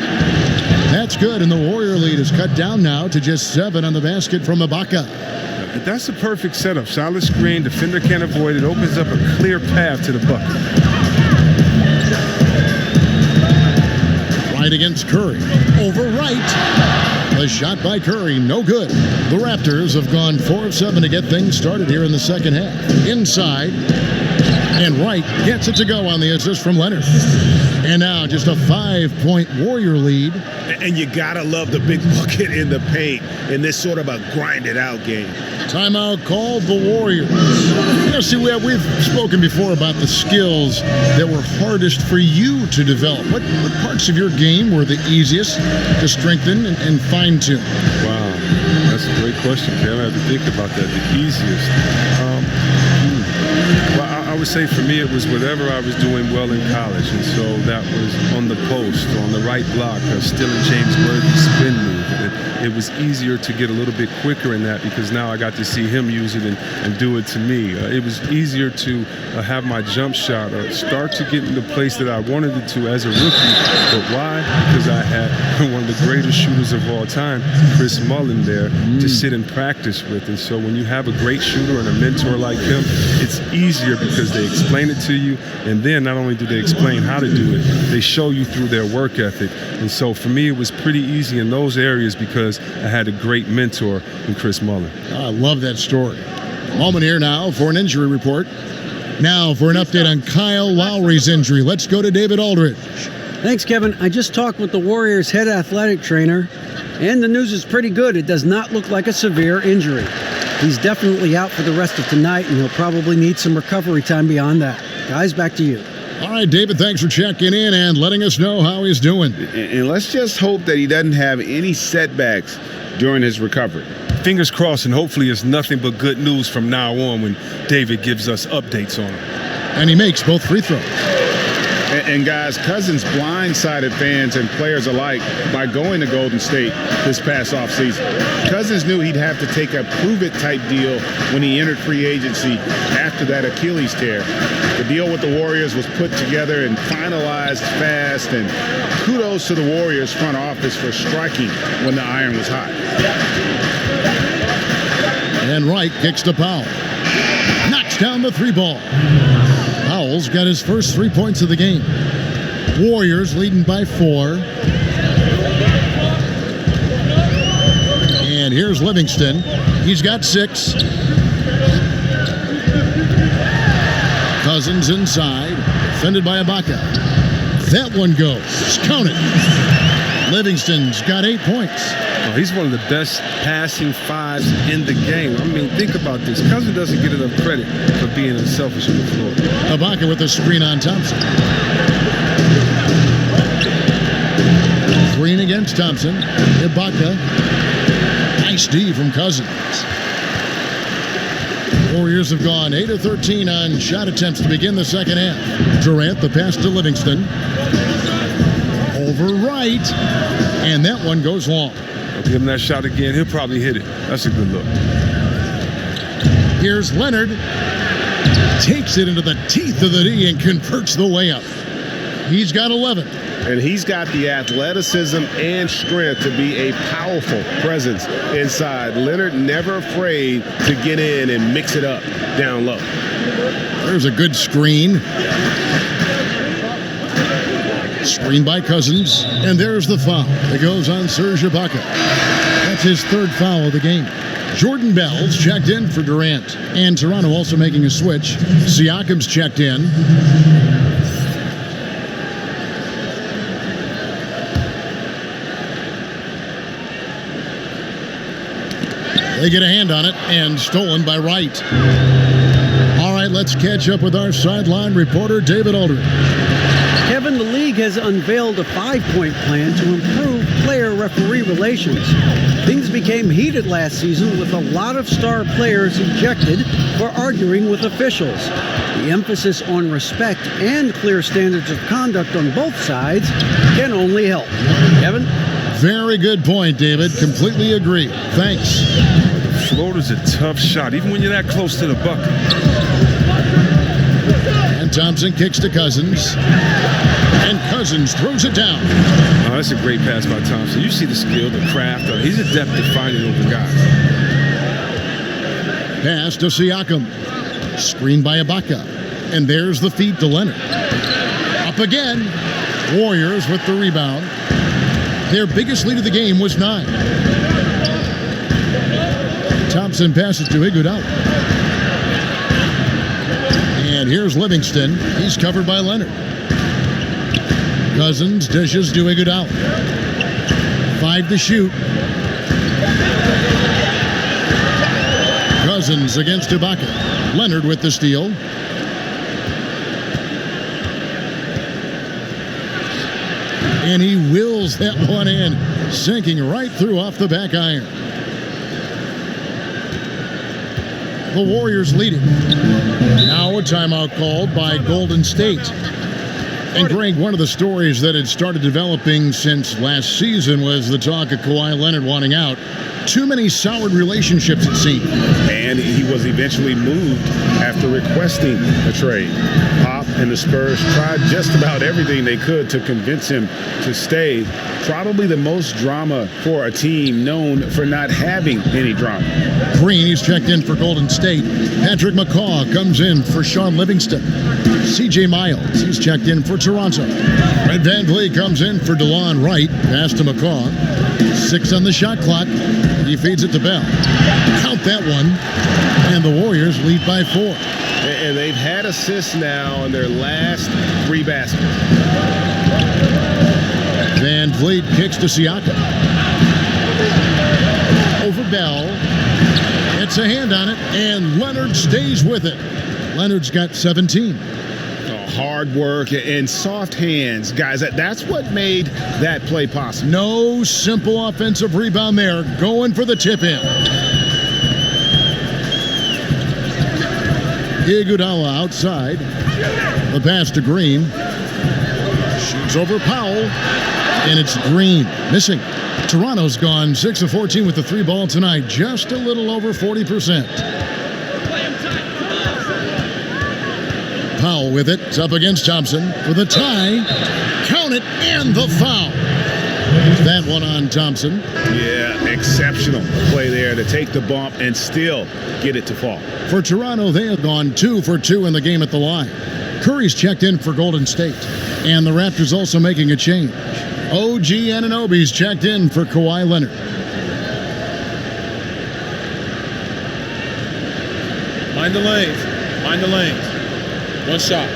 That's good, and the Warrior lead is cut down now to just 7 on the basket from Ibaka. That's a perfect setup. Solid screen, defender can't avoid it. Opens up a clear path to the bucket. Right against Curry. Over Wright. The shot by Curry, no good. The Raptors have gone 4 of 7 to get things started here in the second half. Inside. And Wright gets it to go on the assist from Leonard. And now just a 5-point Warrior lead. And you gotta love the big bucket in the paint in this sort of a grinded-out game. Timeout called the Warriors. You know, see, we've spoken before about the skills that were hardest for you to develop. What parts of your game were the easiest to strengthen and fine-tune? Wow, that's a great question, Kevin. I have to think about that. The easiest. Well, I would say for me it was whatever I was doing well in college, and so that was on the post, on the right block, stealing James Worthy's spin move. It was easier to get a little bit quicker in that because now I got to see him use it and do it to me. It was easier to have my jump shot start to get in the place that I wanted it to as a rookie. But why? Because I had one of the greatest shooters of all time, Chris Mullin, there to sit and practice with. And so when you have a great shooter and a mentor like him, it's easier because they explain it to you, and then not only do they explain how to do it, they show you through their work ethic. And so for me, it was pretty easy in those areas because I had a great mentor in Chris Mullin. I love that story. Moment here now for an injury report. Now for an update on Kyle Lowry's injury. Let's go to David Aldridge. Thanks, Kevin. I just talked with the Warriors' head athletic trainer, and the news is pretty good. It does not look like a severe injury. He's definitely out for the rest of tonight, and he'll probably need some recovery time beyond that. Guys, back to you. All right, David, thanks for checking in and letting us know how he's doing. And let's just hope that he doesn't have any setbacks during his recovery. Fingers crossed, and hopefully it's nothing but good news from now on when David gives us updates on him. And he makes both free throws. And guys, Cousins blindsided fans and players alike by going to Golden State this past offseason. Cousins knew he'd have to take a prove-it-type deal when he entered free agency after that Achilles tear. The deal with the Warriors was put together and finalized fast, and kudos to the Warriors front office for striking when the iron was hot. And Wright kicks to Powell. Knocks down the three ball. Powell's got his first 3 points of the game. Warriors leading by 4. And here's Livingston. He's got 6. Cousins inside. Defended by Ibaka. That one goes. Count it. Livingston's got 8 points. Oh, he's one of the best passing fives in the game. I mean, think about this. Cousins doesn't get enough credit for being unselfish on the floor. Ibaka with a screen on Thompson. Green against Thompson. Ibaka. Nice D from Cousins. Warriors have gone 8 of 13 on shot attempts to begin the second half. Durant, the pass to Livingston. Over Wright. And that one goes long. Give him that shot again. He'll probably hit it. That's a good look. Here's Leonard. Takes it into the teeth of the D and converts the layup. He's got 11. And he's got the athleticism and strength to be a powerful presence inside. Leonard never afraid to get in and mix it up down low. There's a good screen. Screen by Cousins, and there's the foul. It goes on Serge Ibaka. That's his 3rd foul of the game. Jordan Bell's checked in for Durant, and Toronto also making a switch. Siakam's checked in. They get a hand on it, and stolen by Wright. All right, let's catch up with our sideline reporter, David Aldridge. Kevin, the league has unveiled a 5-point plan to improve player-referee relations. Things became heated last season with a lot of star players ejected for arguing with officials. The emphasis on respect and clear standards of conduct on both sides can only help. Kevin? Very good point, David. Completely agree. Thanks. The floater's a tough shot, even when you're that close to the bucket. And Thompson kicks to Cousins. And Cousins throws it down. Oh, that's a great pass by Thompson. You see the skill, the craft. He's adept at finding open guys. Pass to Siakam. Screen by Ibaka. And there's the feed to Leonard. Up again. Warriors with the rebound. Their biggest lead of the game was 9. Thompson passes to Iguodala. And here's Livingston. He's covered by Leonard. Cousins dishes to Iguodala. 5 to shoot. Cousins against Ibaka. Leonard with the steal. And he wills that one in, sinking right through off the back iron. The Warriors leading. Now a timeout called by Golden State. And Greg, one of the stories that had started developing since last season was the talk of Kawhi Leonard wanting out. Too many soured relationships, it seemed. And he was eventually moved after requesting a trade. Pop and the Spurs tried just about everything they could to convince him to stay. Probably the most drama for a team known for not having any drama. Green, he's checked in for Golden State. Patrick McCaw comes in for Sean Livingston. C.J. Miles, he's checked in for Toronto. Red Van Vliet comes in for DeLon Wright. Pass to McCaw. 6 on the shot clock. He feeds it to Bell. Count that one. And the Warriors lead by 4. And they've had assists now in their last 3 baskets. Van Vliet kicks to Siakam. Over Bell. It's a hand on it, and Leonard stays with it. Leonard's got 17. Hard work and soft hands, guys. That's what made that play possible. No simple offensive rebound there. Going for the tip-in. Iguodala outside. The pass to Green. Shoots over Powell, and it's Green. Missing. Toronto's gone 6 of 14 with the 3 ball tonight, just a little over 40%. Powell with it. It's up against Thompson for the tie. Count it, and the foul. That one on Thompson. Yeah, exceptional play there to take the bump and still get it to fall. For Toronto, they have gone 2 for 2 in the game at the line. Curry's checked in for Golden State, and the Raptors also making a change. OG Anunoby's checked in for Kawhi Leonard. Mind the lanes. Mind the lanes. One shot.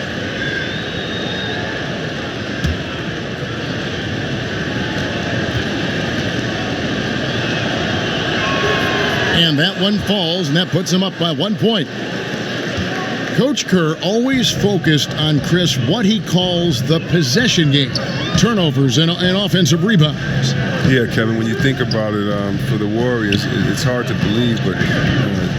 And that one falls, and that puts him up by 1 point. Coach Kerr always focused on, Chris, what he calls the possession game. Turnovers and offensive rebounds. Yeah, Kevin, when you think about it, for the Warriors, it's hard to believe, but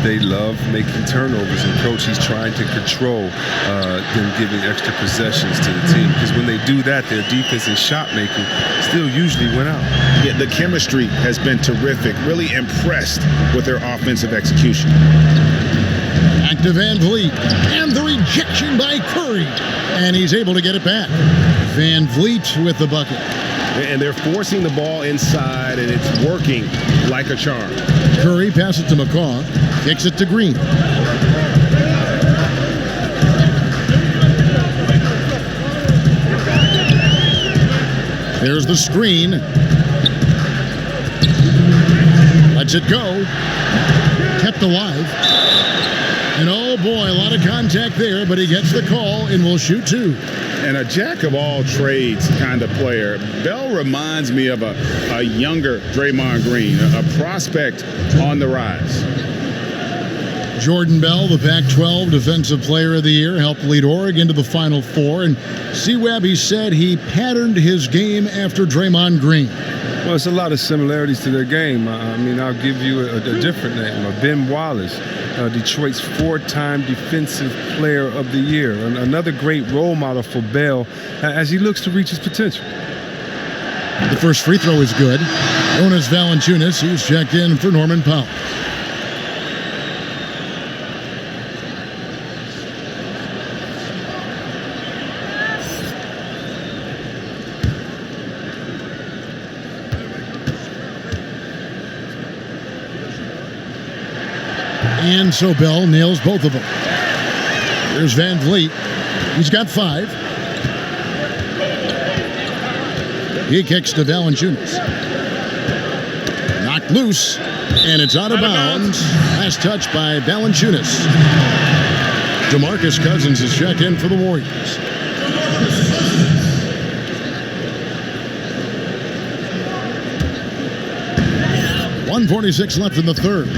they love making turnovers. And Coach, he's trying to control them giving extra possessions to the team. Because when they do that, their defense and shot making still usually went out. Yeah, the chemistry has been terrific. Really impressed with their offensive execution. Back to Van Vliet, and the rejection by Curry, and he's able to get it back. Van Vliet with the bucket. And they're forcing the ball inside, and it's working like a charm. Curry passes it to McCaw, kicks it to Green. There's the screen. Lets it go. Kept alive. And oh boy, a lot of contact there, but he gets the call and will shoot 2. And a jack-of-all-trades kind of player. Bell reminds me of a younger Draymond Green, a prospect on the rise. Jordan Bell, the Pac-12 Defensive Player of the Year, helped lead Oregon to the Final Four. And C-Webb, he said he patterned his game after Draymond Green. Well, it's a lot of similarities to their game. I mean, I'll give you a different name, Ben Wallace, Detroit's 4-time Defensive Player of the Year. Another great role model for Bell as he looks to reach his potential. The first free throw is good. Jonas Valanciunas, he's checked in for Norman Powell. And so Bell nails both of them. There's Van Vliet. He's got 5. He kicks to Valanciunas. Knocked loose, and it's out of bounds. Last touch by Valanciunas. DeMarcus Cousins is checked in for the Warriors. .146 left in the third.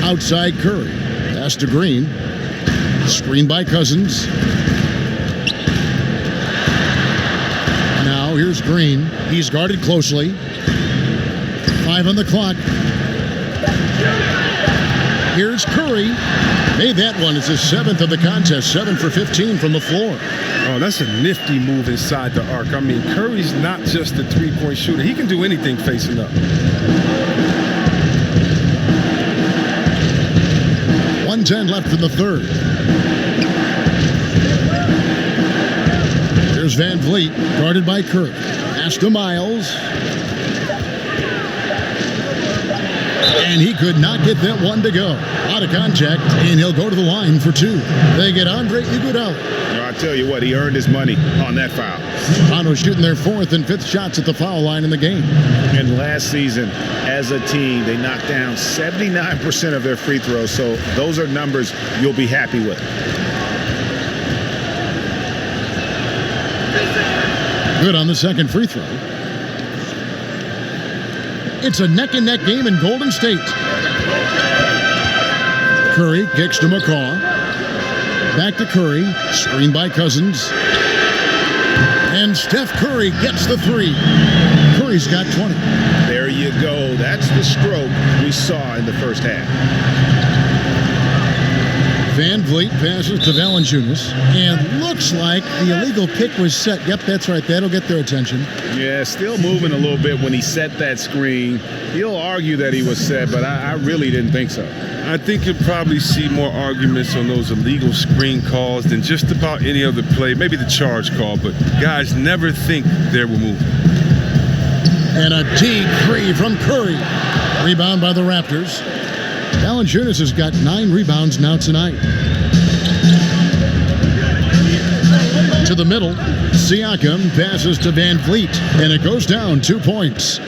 Outside Curry. Pass to Green. Screen by Cousins. Now here's Green. He's guarded closely. 5 on the clock. Here's Curry. Made that one. It's his 7th of the contest. 7 for 15 from the floor. Oh, that's a nifty move inside the arc. I mean, Curry's not just a three-point shooter. He can do anything facing up. 1:10 left in the third. Here's Van Vliet, guarded by Curry. Pass to Miles. And he could not get that one to go. Out of contact, and he'll go to the line for 2. They get Andre Iguodala. I tell you what, he earned his money on that foul. Toronto shooting their 4th and 5th shots at the foul line in the game. And last season, as a team, they knocked down 79% of their free throws, so those are numbers you'll be happy with. Good on the second free throw. It's a neck-and-neck game in Golden State. Curry kicks to McCaw. Back to Curry. Screen by Cousins. And Steph Curry gets the 3. Curry's got 20. There you go. That's the stroke we saw in the first half. Van Vliet passes to Valanciunas, and looks like the illegal pick was set. Yep, that's right. That'll get their attention. Yeah, still moving a little bit when he set that screen. He'll argue that he was set, but I really didn't think so. I think you'll probably see more arguments on those illegal screen calls than just about any other play. Maybe the charge call, but guys never think they're moving. And a deep three from Curry. Rebound by the Raptors. Valanciunas has got 9 rebounds now tonight. To the middle, Siakam passes to Van Vliet, and it goes down 2 points.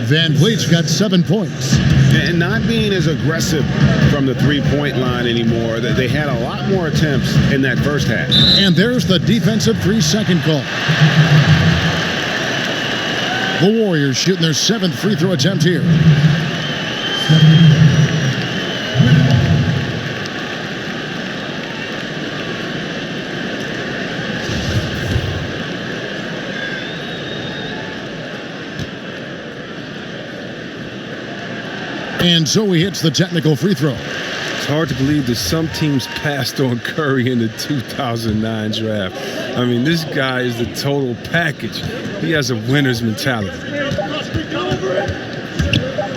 Van Vliet's got 7 points. And not being as aggressive from the three-point line anymore. They had a lot more attempts in that first half. And there's the defensive 3-second call. The Warriors shooting their 7th free throw attempt here. And so he hits the technical free throw. It's hard to believe that some teams passed on Curry in the 2009 draft. I mean, this guy is the total package. He has a winner's mentality.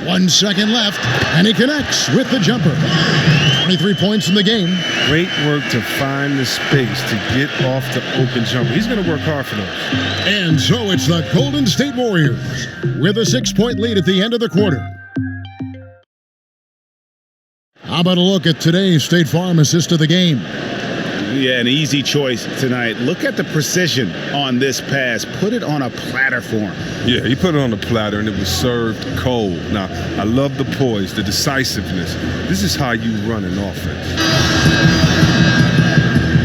1 second left, and he connects with the jumper. 23 points in the game. Great work to find the space to get off the open jumper. He's going to work hard for those. And so it's the Golden State Warriors with a 6-point lead at the end of the quarter. How about a look at today's State Farm assist of the game? Yeah, an easy choice tonight. Look at the precision on this pass. Put it on a platter for him. Yeah, he put it on a platter, and it was served cold. Now, I love the poise, the decisiveness. This is how you run an offense.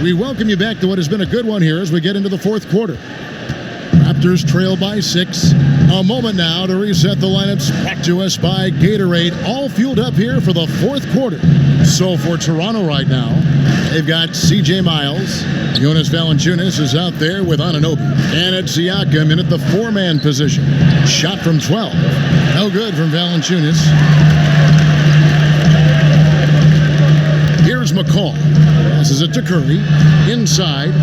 We welcome you back to what has been a good one here as we get into the fourth quarter. Raptors trail by 6. A moment now to reset the lineups. Brought to us by Gatorade. All fueled up here for the fourth quarter. So for Toronto right now, they've got C.J. Miles. Jonas Valanciunas is out there with Anunoby. And it's Siakam in at the 4-man position. Shot from 12. No good from Valanciunas. Here's McCall. Passes it to Curry. Inside.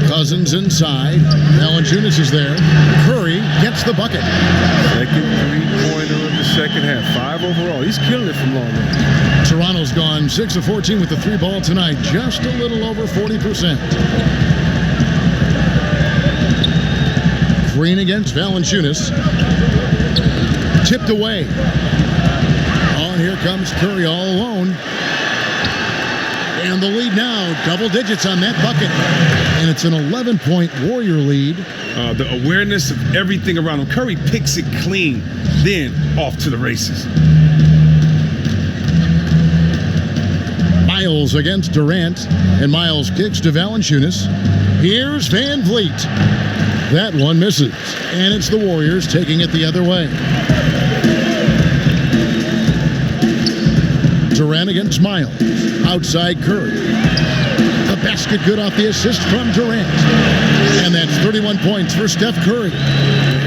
Cousins inside. Valanciunas is there. Curry gets the bucket. Second three-pointer of the second half. 5 overall. He's killing it from long range. Toronto's gone 6 of 14 with the 3 ball tonight. Just a little over 40%. Green against Valanciunas. Tipped away. On here comes Curry all alone. And the lead now, double digits on that bucket. And it's an 11-point Warrior lead. The awareness of everything around him. Curry picks it clean, then off to the races. Miles against Durant. And Miles kicks to Valanciunas. Here's Van Vliet. That one misses. And it's the Warriors taking it the other way. Durant against Miles. Outside Curry. The basket good off the assist from Durant. And that's 31 points for Steph Curry.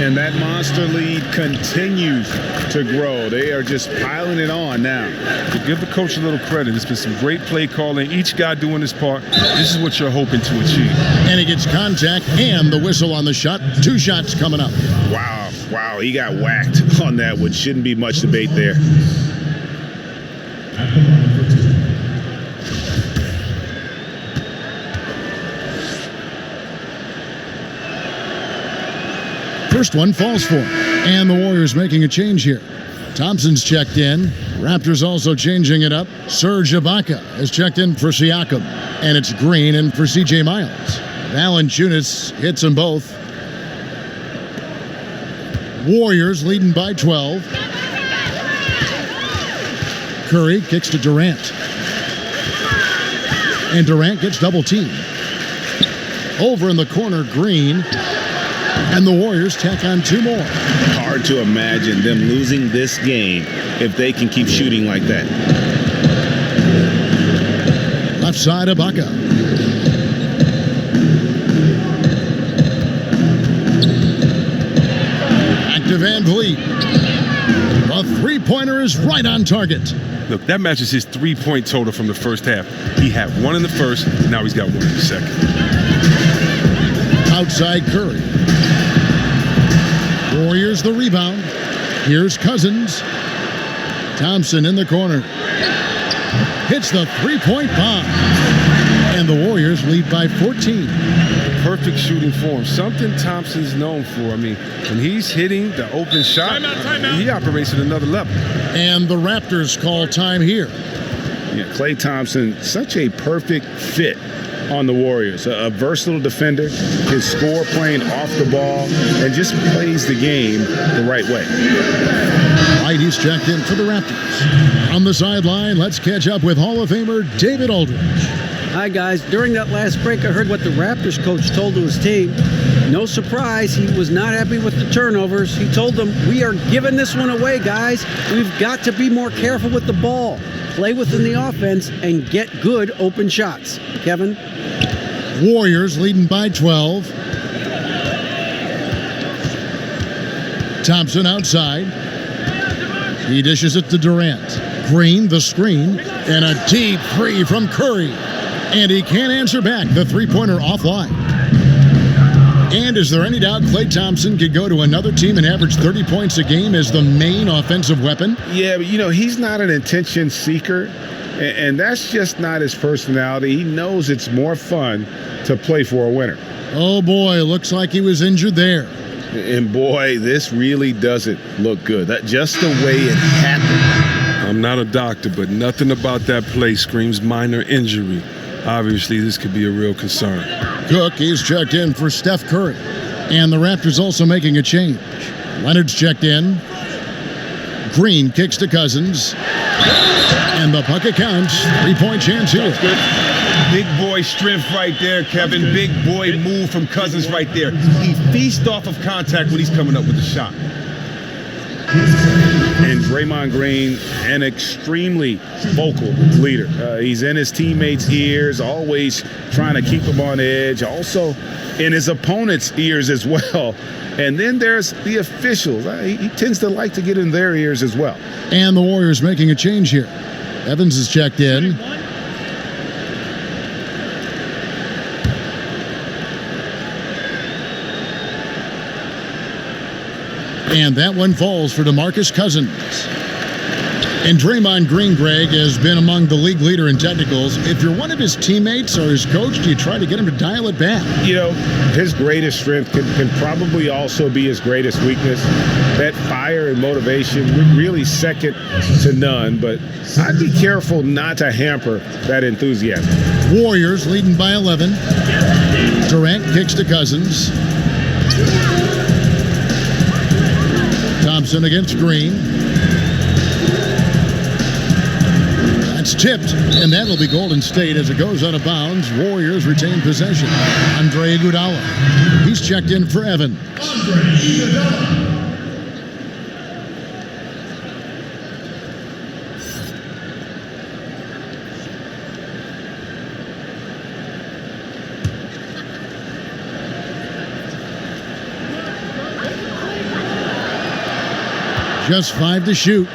And that monster lead continues to grow. They are just piling it on now. To give the coach a little credit, it's been some great play calling. Each guy doing his part. This is what you're hoping to achieve. And he gets contact and the whistle on the shot. 2 shots coming up. Wow, he got whacked on that one. Shouldn't be much debate there. First one falls for him. And the Warriors making a change here. Thompson's checked in. Raptors also changing it up. Serge Ibaka has checked in for Siakam. And it's Green in for C.J. Miles. Valanciunas hits them both. Warriors leading by 12. Curry kicks to Durant. And Durant gets double teamed. Over in the corner, Green. And the Warriors tack on 2 more. Hard to imagine them losing this game if they can keep shooting like that. Left side, Ibaka. Back to Van Vliet. The 3-pointer is right on target. Look, that matches his 3-point total from the first half. He had one in the first, now he's got one in the second. Outside Curry. Warriors the rebound. Here's Cousins. Thompson in the corner. Hits the three-point bomb. And the Warriors lead by 14. Perfect shooting form. Something Thompson's known for. I mean, when he's hitting the open shot, he operates at another level. And the Raptors call time here. Yeah, Klay Thompson, such a perfect fit on the Warriors. A versatile defender, can score playing off the ball, and just plays the game the right way. He's checked in for the Raptors. On the sideline, let's catch up with Hall of Famer David Aldridge. Hi, guys. During that last break, I heard what the Raptors coach told to his team. No surprise, he was not happy with the turnovers. He told them, we are giving this one away, guys. We've got to be more careful with the ball, play within the offense, and get good open shots. Kevin? Warriors leading by 12. Thompson outside. He dishes it to Durant. Green, the screen, and a deep three from Curry. And he can't answer back. The three-pointer offline. And is there any doubt Klay Thompson could go to another team and average 30 points a game as the main offensive weapon? Yeah, but he's not an attention seeker, and that's just not his personality. He knows it's more fun to play for a winner. Oh boy, looks like he was injured there. And boy, this really doesn't look good. That just the way it happened. I'm not a doctor, but nothing about that play screams minor injury. Obviously, this could be a real concern. Cook, he's checked in for Steph Curry. And the Raptors also making a change. Leonard's checked in. Green kicks to Cousins. And the puck counts. 3-point chance here. Big boy strength right there, Kevin. Big boy move from Cousins right there. He feasts off of contact when he's coming up with the shot. And Draymond Green, an extremely vocal leader. He's in his teammates' ears, always trying to keep them on edge. Also in his opponent's ears as well. And then there's the officials. He tends to like to get in their ears as well. And the Warriors making a change here. Evans is checked in. And that one falls for DeMarcus Cousins. And Draymond Green, Greg, has been among the league leader in technicals. If you're one of his teammates or his coach, do you try to get him to dial it back? His greatest strength can probably also be his greatest weakness. That fire and motivation, really second to none. But I'd be careful not to hamper that enthusiasm. Warriors leading by 11. Durant kicks to Cousins. Thompson against Green. That's tipped, and that'll be Golden State as it goes out of bounds. Warriors retain possession. Andre Iguodala. He's checked in for Evans. Just 5 to shoot.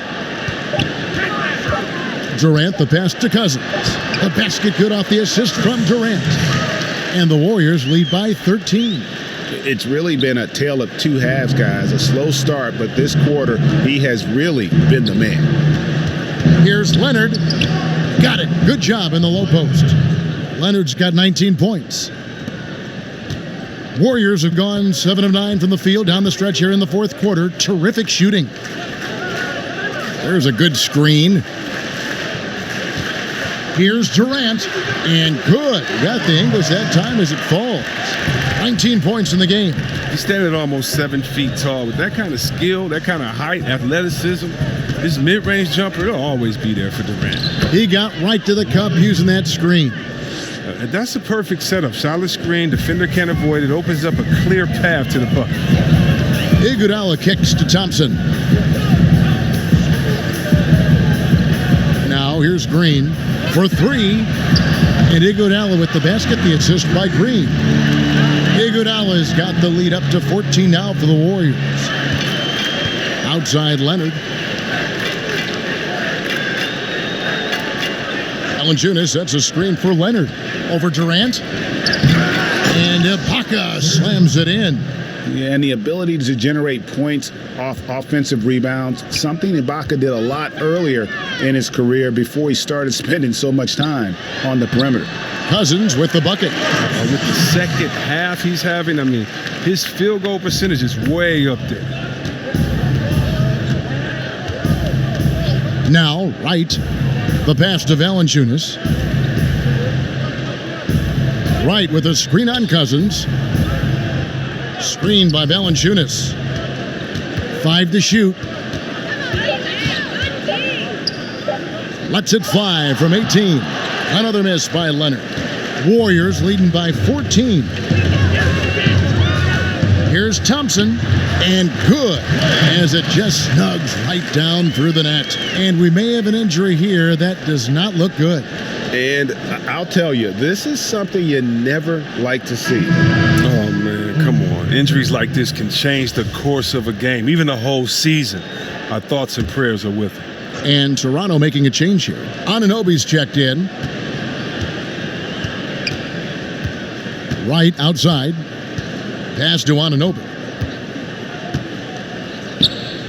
Durant, the pass to Cousins. The basket good off the assist from Durant. And the Warriors lead by 13. It's really been a tale of two halves, guys. A slow start, but this quarter, he has really been the man. Here's Leonard. Got it. Good job in the low post. Leonard's got 19 points. Warriors have gone 7 of 9 from the field down the stretch here in the fourth quarter. Terrific shooting. There's a good screen. Here's Durant, and good. Got the English that time as it falls. 19 points in the game. He's standing almost 7 feet tall. With that kind of skill, that kind of height, athleticism, his mid-range jumper, it'll always be there for Durant. He got right to the cup using that screen. That's a perfect setup. Solid screen, defender can't avoid it. Opens up a clear path to the bucket. Iguodala kicks to Thompson. Now here's Green for 3. And Iguodala with the basket, the assist by Green. Iguodala's got the lead up to 14 now for the Warriors. Outside Leonard. Valanciunas sets a screen for Leonard. Over Durant. And Ibaka slams it in. Yeah, and the ability to generate points off offensive rebounds, something Ibaka did a lot earlier in his career before he started spending so much time on the perimeter. Cousins with the bucket. With the second half he's having, I mean, his field goal percentage is way up there. Now, Wright. The pass to Valanciunas. Wright with a screen on Cousins. Screen by Valanciunas. 5 to shoot. Lets it fly from 18. Another miss by Leonard. Warriors leading by 14. Here's Thompson, and good, as it just snugs right down through the net. And we may have an injury here. That does not look good. And I'll tell you, this is something you never like to see. Oh, man, come on. Injuries like this can change the course of a game, even a whole season. Our thoughts and prayers are with him. And Toronto making a change here. Anunoby's checked in. Right outside. Pass to Anunoby.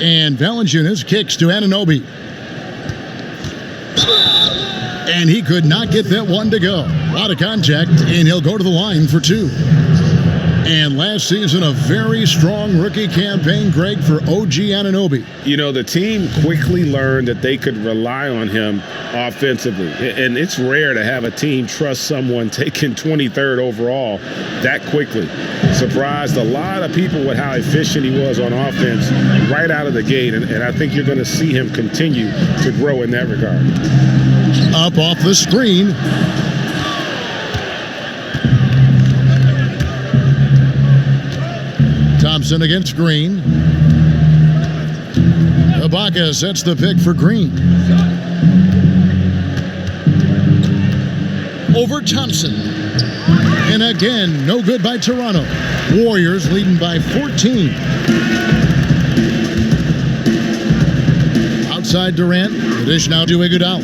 And Valanciunas kicks to Anunoby. And he could not get that one to go. A lot of contact, and he'll go to the line for 2. And last season, a very strong rookie campaign, Greg, for OG Anunoby. You know, the team quickly learned that they could rely on him offensively. And it's rare to have a team trust someone taken 23rd overall that quickly. Surprised a lot of people with how efficient he was on offense right out of the gate. And I think you're going to see him continue to grow in that regard. Up off the screen. Thompson against Green. Ibaka sets the pick for Green. Over Thompson. And again, no good by Toronto. Warriors leading by 14. Outside Durant. The dish now to Iguodala.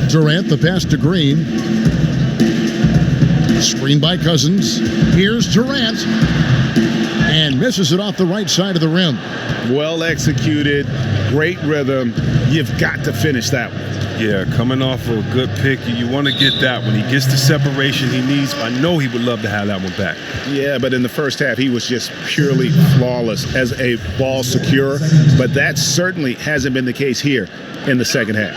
Durant, the pass to Green. Screened by Cousins. Here's Durant. And misses it off the right side of the rim. Well executed. Great rhythm. You've got to finish that one. Yeah, coming off of a good pick, you want to get that when he gets the separation he needs. I know he would love to have that one back. Yeah, but in the first half, he was just purely flawless as a ball securer. But that certainly hasn't been the case here in the second half.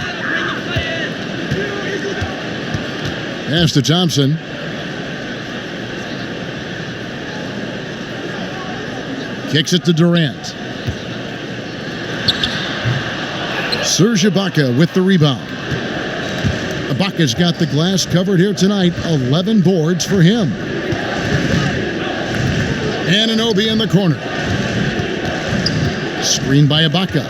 Pass to Thompson. Kicks it to Durant. Serge Ibaka with the rebound. Ibaka's got the glass covered here tonight. 11 boards for him. Anunoby in the corner. Screened by Ibaka.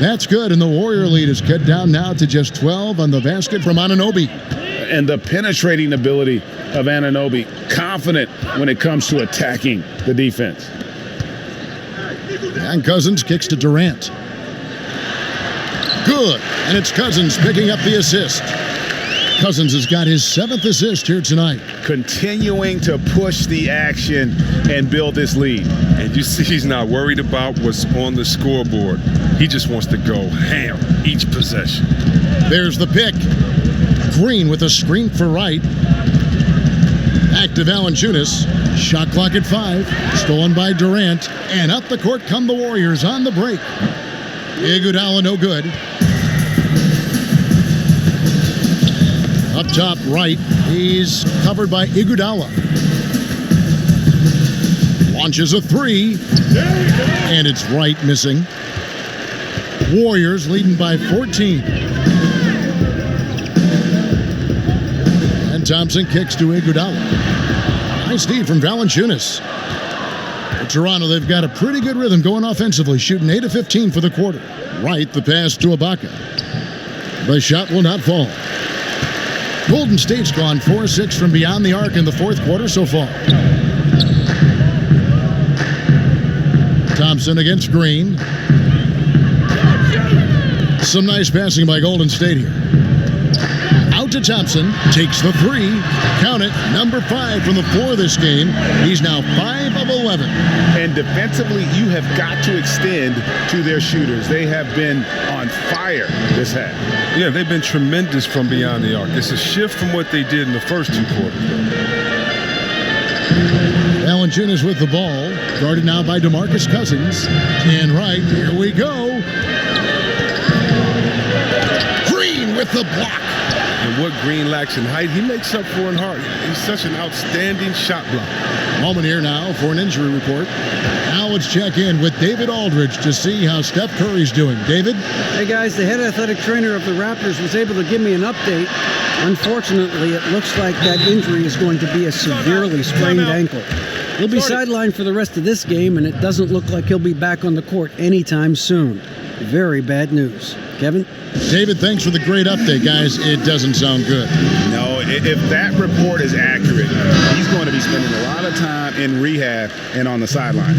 That's good, and the Warrior lead is cut down now to just 12 on the basket from Anunoby. And the penetrating ability of Anunoby, confident when it comes to attacking the defense. And Cousins kicks to Durant. Good, and it's Cousins picking up the assist. Cousins has got his 7th assist here tonight. Continuing to push the action and build this lead. And you see he's not worried about what's on the scoreboard. He just wants to go ham each possession. There's the pick. Green with a screen for Wright. Back to Valanciunas. Shot clock at 5. Stolen by Durant. And up the court come the Warriors on the break. Iguodala no good. Up top right. He's covered by Iguodala. Launches a 3. And it's Wright missing. Warriors leading by 14. And Thompson kicks to Iguodala. Nice feed from Valanciunas. For Toronto, they've got a pretty good rhythm going offensively, shooting 8 of 15 for the quarter. Wright, the pass to Ibaka. The shot will not fall. Golden State's gone 4-6 from beyond the arc in the fourth quarter so far. Thompson against Green. Some nice passing by Golden State here. Out to Thompson, takes the three. Count it, number 5 from the floor this game. He's now 5 of 11. And defensively, you have got to extend to their shooters. They have been on fire this half. Yeah, they've been tremendous from beyond the arc. It's a shift from what they did in the first 2 quarters. Valanciunas with the ball, guarded now by DeMarcus Cousins. And right, here we go. Green with the block. And what Green lacks in height, he makes up for in heart. He's such an outstanding shot blocker. Moment here now for an injury report. Now let's check in with David Aldridge to see how Steph Curry's doing. David? Hey guys, the head athletic trainer of the Raptors was able to give me an update. Unfortunately, it looks like that injury is going to be a severely sprained ankle. He'll be sidelined for the rest of this game, and it doesn't look like he'll be back on the court anytime soon. Very bad news. Kevin? David, thanks for the great update, guys. It doesn't sound good. No, if that report is accurate, he's going to be spending a lot of time in rehab and on the sideline.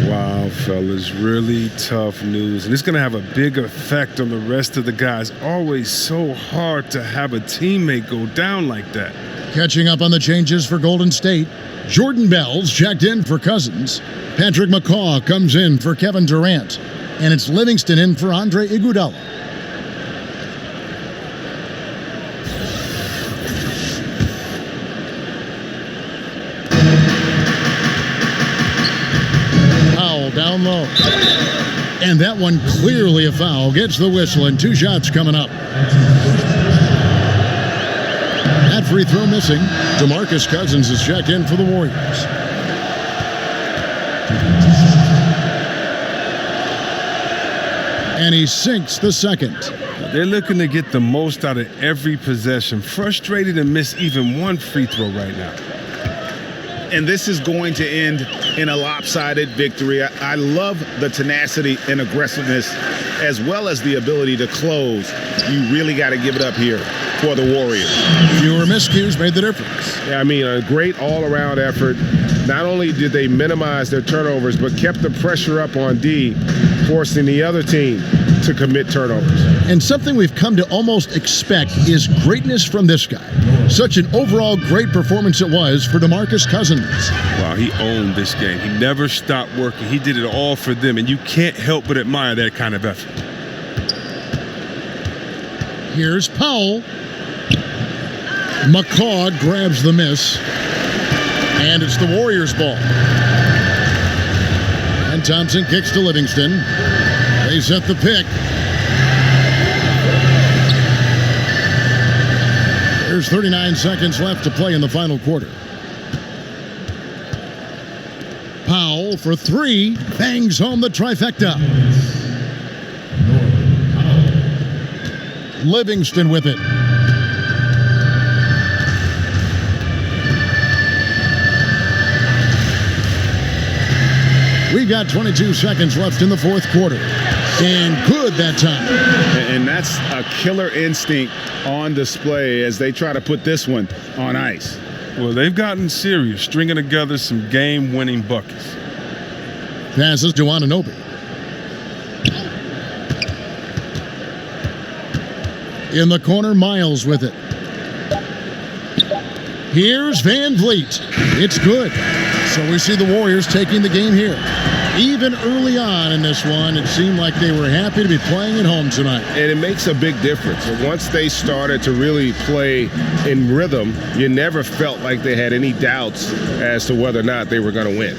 Wow, fellas, really tough news. And it's going to have a big effect on the rest of the guys. Always so hard to have a teammate go down like that. Catching up on the changes for Golden State. Jordan Bell's checked in for Cousins. Patrick McCaw comes in for Kevin Durant. And it's Livingston in for Andre Iguodala. Powell down low. And that one clearly a foul. Gets the whistle and 2 shots coming up. That free throw missing. DeMarcus Cousins is checked in for the Warriors. And he sinks the second. They're looking to get the most out of every possession. Frustrated to miss even one free throw right now. And this is going to end in a lopsided victory. I love the tenacity and aggressiveness as well as the ability to close. You really got to give it up here for the Warriors. Fewer miscues made the difference. Yeah, I mean, a great all-around effort. Not only did they minimize their turnovers, but kept the pressure up on D, forcing the other team to commit turnovers. And something we've come to almost expect is greatness from this guy. Such an overall great performance it was for DeMarcus Cousins. Wow, he owned this game. He never stopped working. He did it all for them, and you can't help but admire that kind of effort. Here's Powell. McCaw grabs the miss. And it's the Warriors' ball. And Thompson kicks to Livingston. They set the pick. There's 39 seconds left to play in the final quarter. Powell for 3. Bangs home the trifecta. Livingston with it. We got 22 seconds left in the fourth quarter. And good that time. And that's a killer instinct on display as they try to put this one on ice. Well, they've gotten serious, stringing together some game-winning buckets. Passes to Anunoby. In the corner, Miles with it. Here's Van Vliet. It's good. So we see the Warriors taking the game here. Even early on in this one, it seemed like they were happy to be playing at home tonight. And it makes a big difference. Once they started to really play in rhythm, you never felt like they had any doubts as to whether or not they were going to win.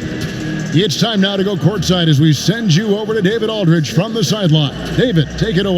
It's time now to go courtside as we send you over to David Aldridge from the sideline. David, take it away.